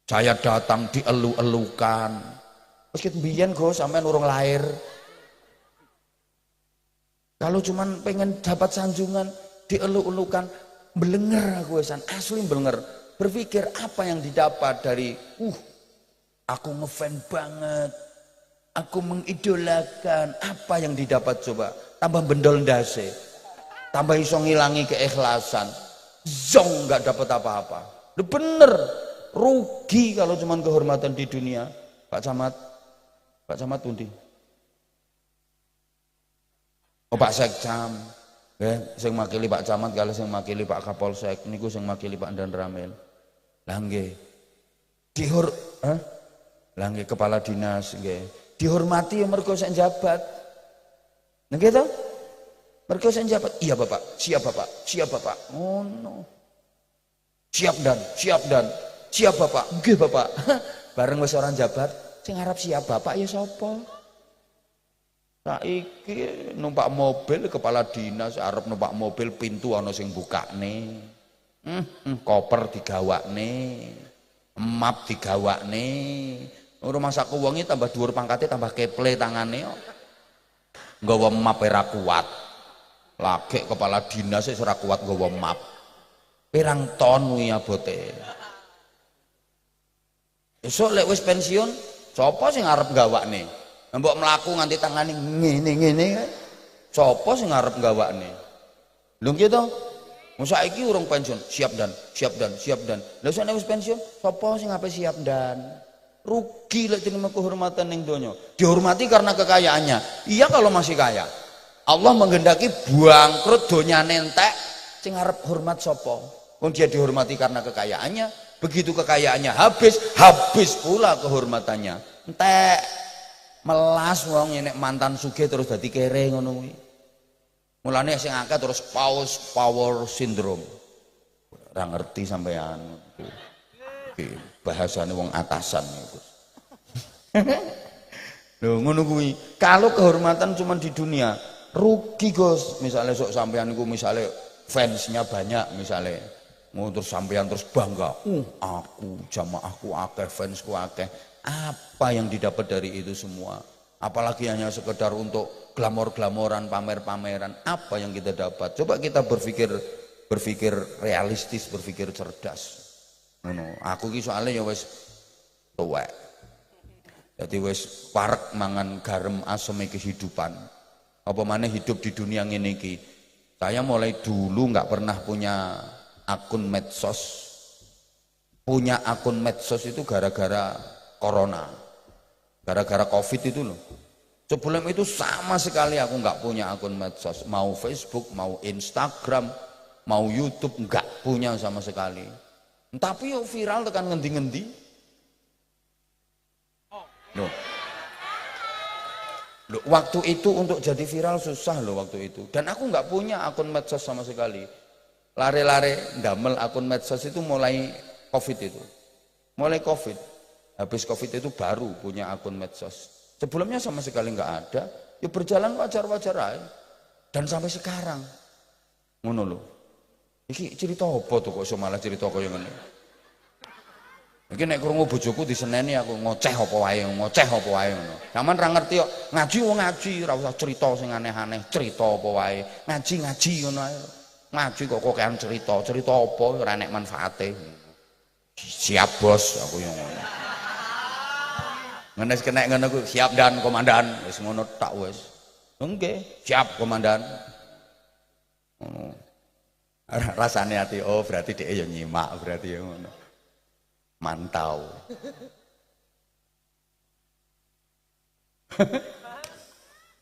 Saya datang dielu-elukan. Wis ket mbiyen Gus sampean urung lahir. Kalau cuman pengen dapat sanjungan, dielu-elukan, belenger aku wesan, asli belenger. Berpikir apa yang didapat dari aku ngefan banget, aku mengidolakan, apa yang didapat coba? Tambah bendol ndase, tambah iso ngilangi keikhlasan, zong nggak dapat apa-apa. Lu bener, rugi kalau cuman kehormatan di dunia. Pak Camat pundi? Oh Pak Sekcam, sing makili Pak Camat kalau sing makili Pak Kapolsek niku sing makili Pak Dan Ramil. Lah nggih. Lah nggih kepala dinas nggih. Dihormati ya mergo sing jabat. Nggih to? Mergo sing jabat. Iya Bapak, siap Bapak, siap Bapak. Oh no. Siap Dan, siap Bapak. Nggih Bapak. Bareng wis orang jabat, sing arep siap Bapak ya sapa? Saiki numpak mobil kepala dinas arep numpak mobil pintu ana sing bukane. Koper digawakne. Map digawakne. Rumah saku wonge tambah dhuwur pangkate tambah keple tangane kok. Nggawa map ora kuat. Lagek kepala dinas wis ora kuat nggawa map. Pirang ton kuwi abote. Esuk lek wis pensiun, sapa sing arep gawakne? Mbok mlaku nganti tangane ngene-ngene kae. Sapa sing arep gawakne? Lho nggih to? Mun saiki urung pensiun, siap Dan. Lha nek wis pensiun, sapa sing ape siap Dan? Rugi lek jenenge kehormatan ning donya. Dihormati karena kekayaannya. Iya kalau masih kaya. Allah menghendaki bangkrut donyane entek, sing arep hormat sapa? Wong dia dihormati karena kekayaannya. Begitu kekayaannya habis pula kehormatannya. Entek. Melas wong nek mantan sugih terus dadi kere ngono kuwi. Mulane sing akeh terus power syndrome. Ora ngerti sampean. Iki bahasane wong atasan iku. Lho ngono kuwi. Kalau kehormatan cuma di dunia, rugi Gus. Misalnya sok sampean niku misale fansnya banyak misale. Mau terus sampean terus bangga. Aku jamaahku akeh, fansku akeh. Apa yang didapat dari itu semua? Apalagi hanya sekedar untuk glamor-glamoran, pamer-pameran. Apa yang kita dapat? Coba kita berpikir realistis, berpikir cerdas. Aku ki soalnya ya wis tuwek. Jadi wis parek mangan garam aseme kehidupan. Apa maneh hidup di dunia ngene iki. Saya mulai dulu nggak pernah punya akun medsos. Punya akun medsos itu gara-gara corona, gara-gara covid itu loh. Sebelum itu sama sekali aku nggak punya akun medsos, mau Facebook, mau Instagram, mau YouTube, nggak punya sama sekali. Tapi yuk viral tekan ngendi-ngendi. Loh, waktu itu untuk jadi viral susah loh waktu itu. Dan aku nggak punya akun medsos sama sekali. Lare-lare ndamel akun medsos itu mulai Covid itu. Mulai Covid. Habis Covid itu baru punya akun medsos. Sebelumnya sama sekali nggak ada. Ya berjalan wajar-wajar aja. Dan sampai sekarang. Ngono lho. Iki cerita apa tuh kok iso malah cerita kaya ngene. Iki nek krungu bojoku diseneni aku ngoceh apa wae ngono. Sampeyan ra ngerti kok, ngaji wong ngaji, ora usah cerita sing aneh-aneh, cerita apa wae. Ngaji ngono ae. Ngaji kok kokean cerita apa ora enek manfaate. Siap bos aku yo ngono. Ngenes kena ngono ku siap dan komandan, wis ngono tak wis. Nggih, siap komandan. Ngono. Rasane ati oh berarti dhek ya nyimak berarti ya ngono. Mantau.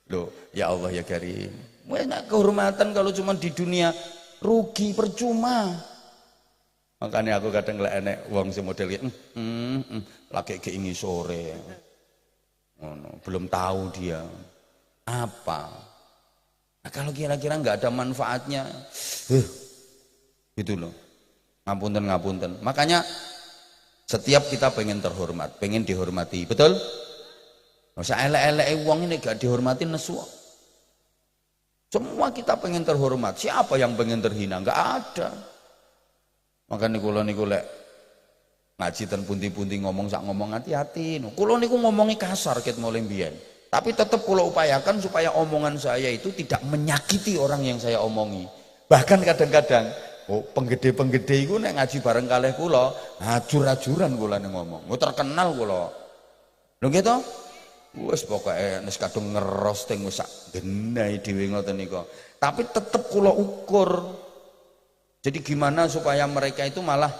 Loh, ya Allah ya Karim. Enak kehormatan kalau cuma di dunia rugi percuma. Makanya aku kadang lek enek wong sing model lagi keingi sore. Belum tahu dia apa. Nah, kalau kira-kira nggak ada manfaatnya, gitu loh. Ngapunten. Makanya setiap kita pengen terhormat, pengen dihormati, betul? Masa elek-elek wong ini gak dihormati nesu. Semua kita pengen terhormat. Siapa yang pengen terhina? Nggak ada. Makanya kula niku lek ngaji ten pundi-pundi ngomong sak ngomong hati-hati. Kula niku ngomongi kasar ket mulai mbiyen. Tapi tetap kula upayakan supaya omongan saya itu tidak menyakiti orang yang saya omongi. Bahkan kadang-kadang penggede-penggede iku nek ngaji bareng kalih kula, ajur-ajuran kula ning ngomong. Terkenal kula. Lho nggih to? Wis pokoke nek kadung ngerosting wis sak genai dhewe ngoten nika. Tapi tetep kula ukur. Jadi gimana supaya mereka itu malah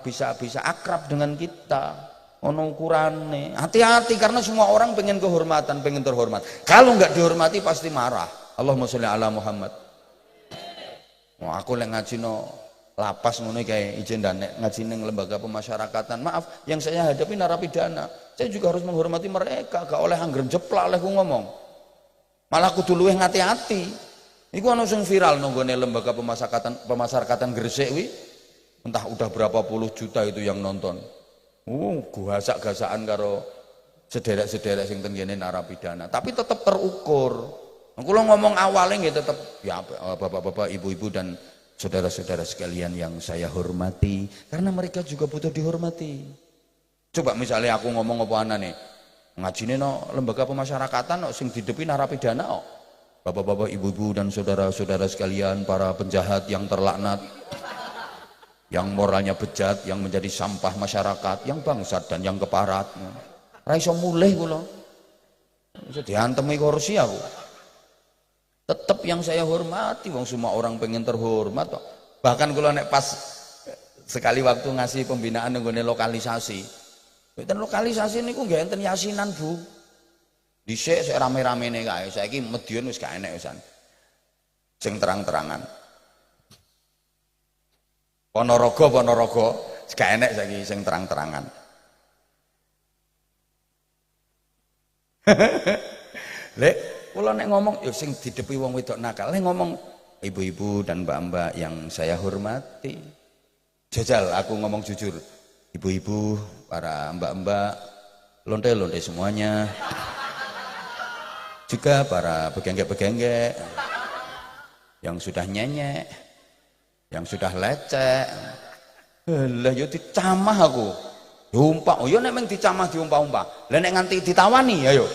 bisa akrab dengan kita. Ono ukurane. Hati-hati karena semua orang pengen kehormatan, pengen terhormat. Kalau nggak dihormati pasti marah. Allahumma sholli ala Muhammad. Wah, aku lek ngaji no lapas ngono kayak izin dan ngaji ning lembaga pemasyarakatan. Maaf, yang saya hadapi narapidana. Saya juga harus menghormati mereka, gak oleh angger jeplak oleh ku ngomong. Malah kudu luwih ngati-ati. Iku ana sing viral nonggone lembaga pemasyarakatan Gresik wi. Entah udah berapa puluh juta itu yang nonton. Gasak-gasakan karo sederek-sederek sing teng kene narapidana. Tapi tetap terukur. Kula ngomong awalnya nggih tetap ya bapak-bapak, ibu-ibu dan saudara-saudara sekalian yang saya hormati karena mereka juga butuh dihormati. Coba misalnya aku ngomong apa anane ngajine no lembaga pemasyarakatan no, sing didepi narapidana no. Bapak-bapak, ibu-ibu dan saudara-saudara sekalian, para penjahat yang terlaknat, yang moralnya bejat, yang menjadi sampah masyarakat, yang bangsat dan yang keparat. Ra iso mulih kula. Iso diantemi kursi aku. Tetap yang saya hormati, wong semua orang pengen terhormat kok. Bahkan kula nek pas sekali waktu ngasih pembinaan nggone lokalisasi. Enten lokalisasi niku nggih enten yasinan, Bu. Dhisik sik rame-ramene kae. Saiki Madiun wis gak enek wisan. Sing terang-terangan. Ponorogo gak enek saiki sing terang-terangan. Lek kula nek ngomong ya sing didepi wong wedok nakal, lek ngomong ibu-ibu dan mbak-mbak yang saya hormati. Jajal aku ngomong jujur. Ibu-ibu, para mbak-mbak, lonte-lonte semuanya. Juga para begenggek-begenggek yang sudah nyenyek, yang sudah lecek. Lah yo dicamah aku. Diumpah, oh yo nek meng dicamah diumpah-umpah. Lah nek nganti ditawani ayo.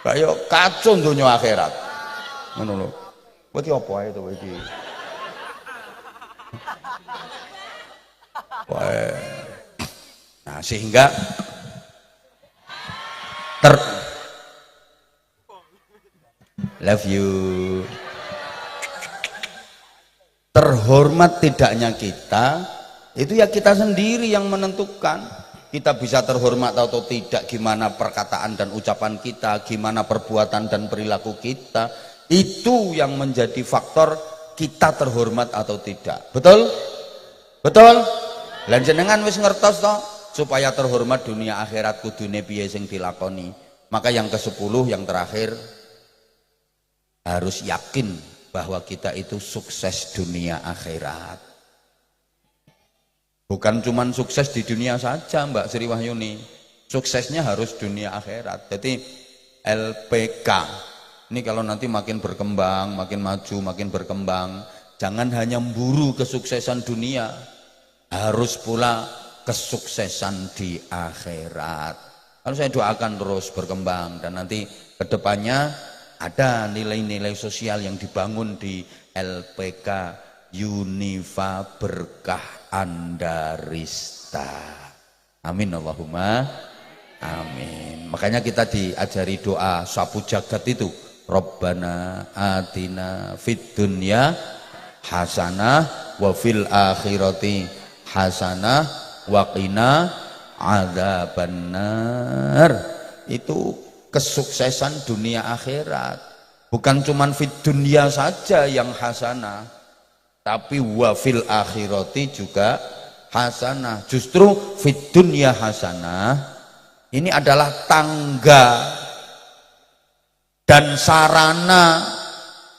Kaya kacau donya akhirat. Ngono lho. Kowe iki apa ae to iki? Nah, sehingga love you. Terhormat tidaknya kita itu ya kita sendiri yang menentukan. Kita bisa terhormat atau tidak, gimana perkataan dan ucapan kita, gimana perbuatan dan perilaku kita, itu yang menjadi faktor kita terhormat atau tidak. Betul? Betul? Lan jenengan wis ngertos toh, supaya terhormat dunia akhirat kudune piye sing dilakoni. Maka yang ke-10 yang terakhir harus yakin bahwa kita itu sukses dunia akhirat. Bukan cuman sukses di dunia saja Mbak Sri Wahyuni, suksesnya harus dunia akhirat. Jadi LPK ini kalau nanti makin berkembang, makin maju, makin berkembang, jangan hanya memburu kesuksesan dunia, harus pula kesuksesan di akhirat. Kalau saya doakan terus berkembang dan nanti kedepannya ada nilai-nilai sosial yang dibangun di LPK Unifa Berkah Andarista. Amin Allahumma amin. Makanya kita diajari doa sapu jagat itu, Rabbana atina fid dunya hasanah wa fil akhirati hasanah wa qina adzabannar. Itu kesuksesan dunia akhirat. Bukan cuman fid dunya saja yang hasanah, tapi wa fil akhirati juga hasanah. Justru fid dunya hasanah ini adalah tangga dan sarana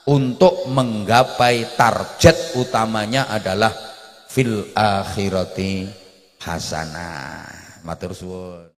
untuk menggapai target utamanya adalah fil akhirati hasanah. Matur suwun.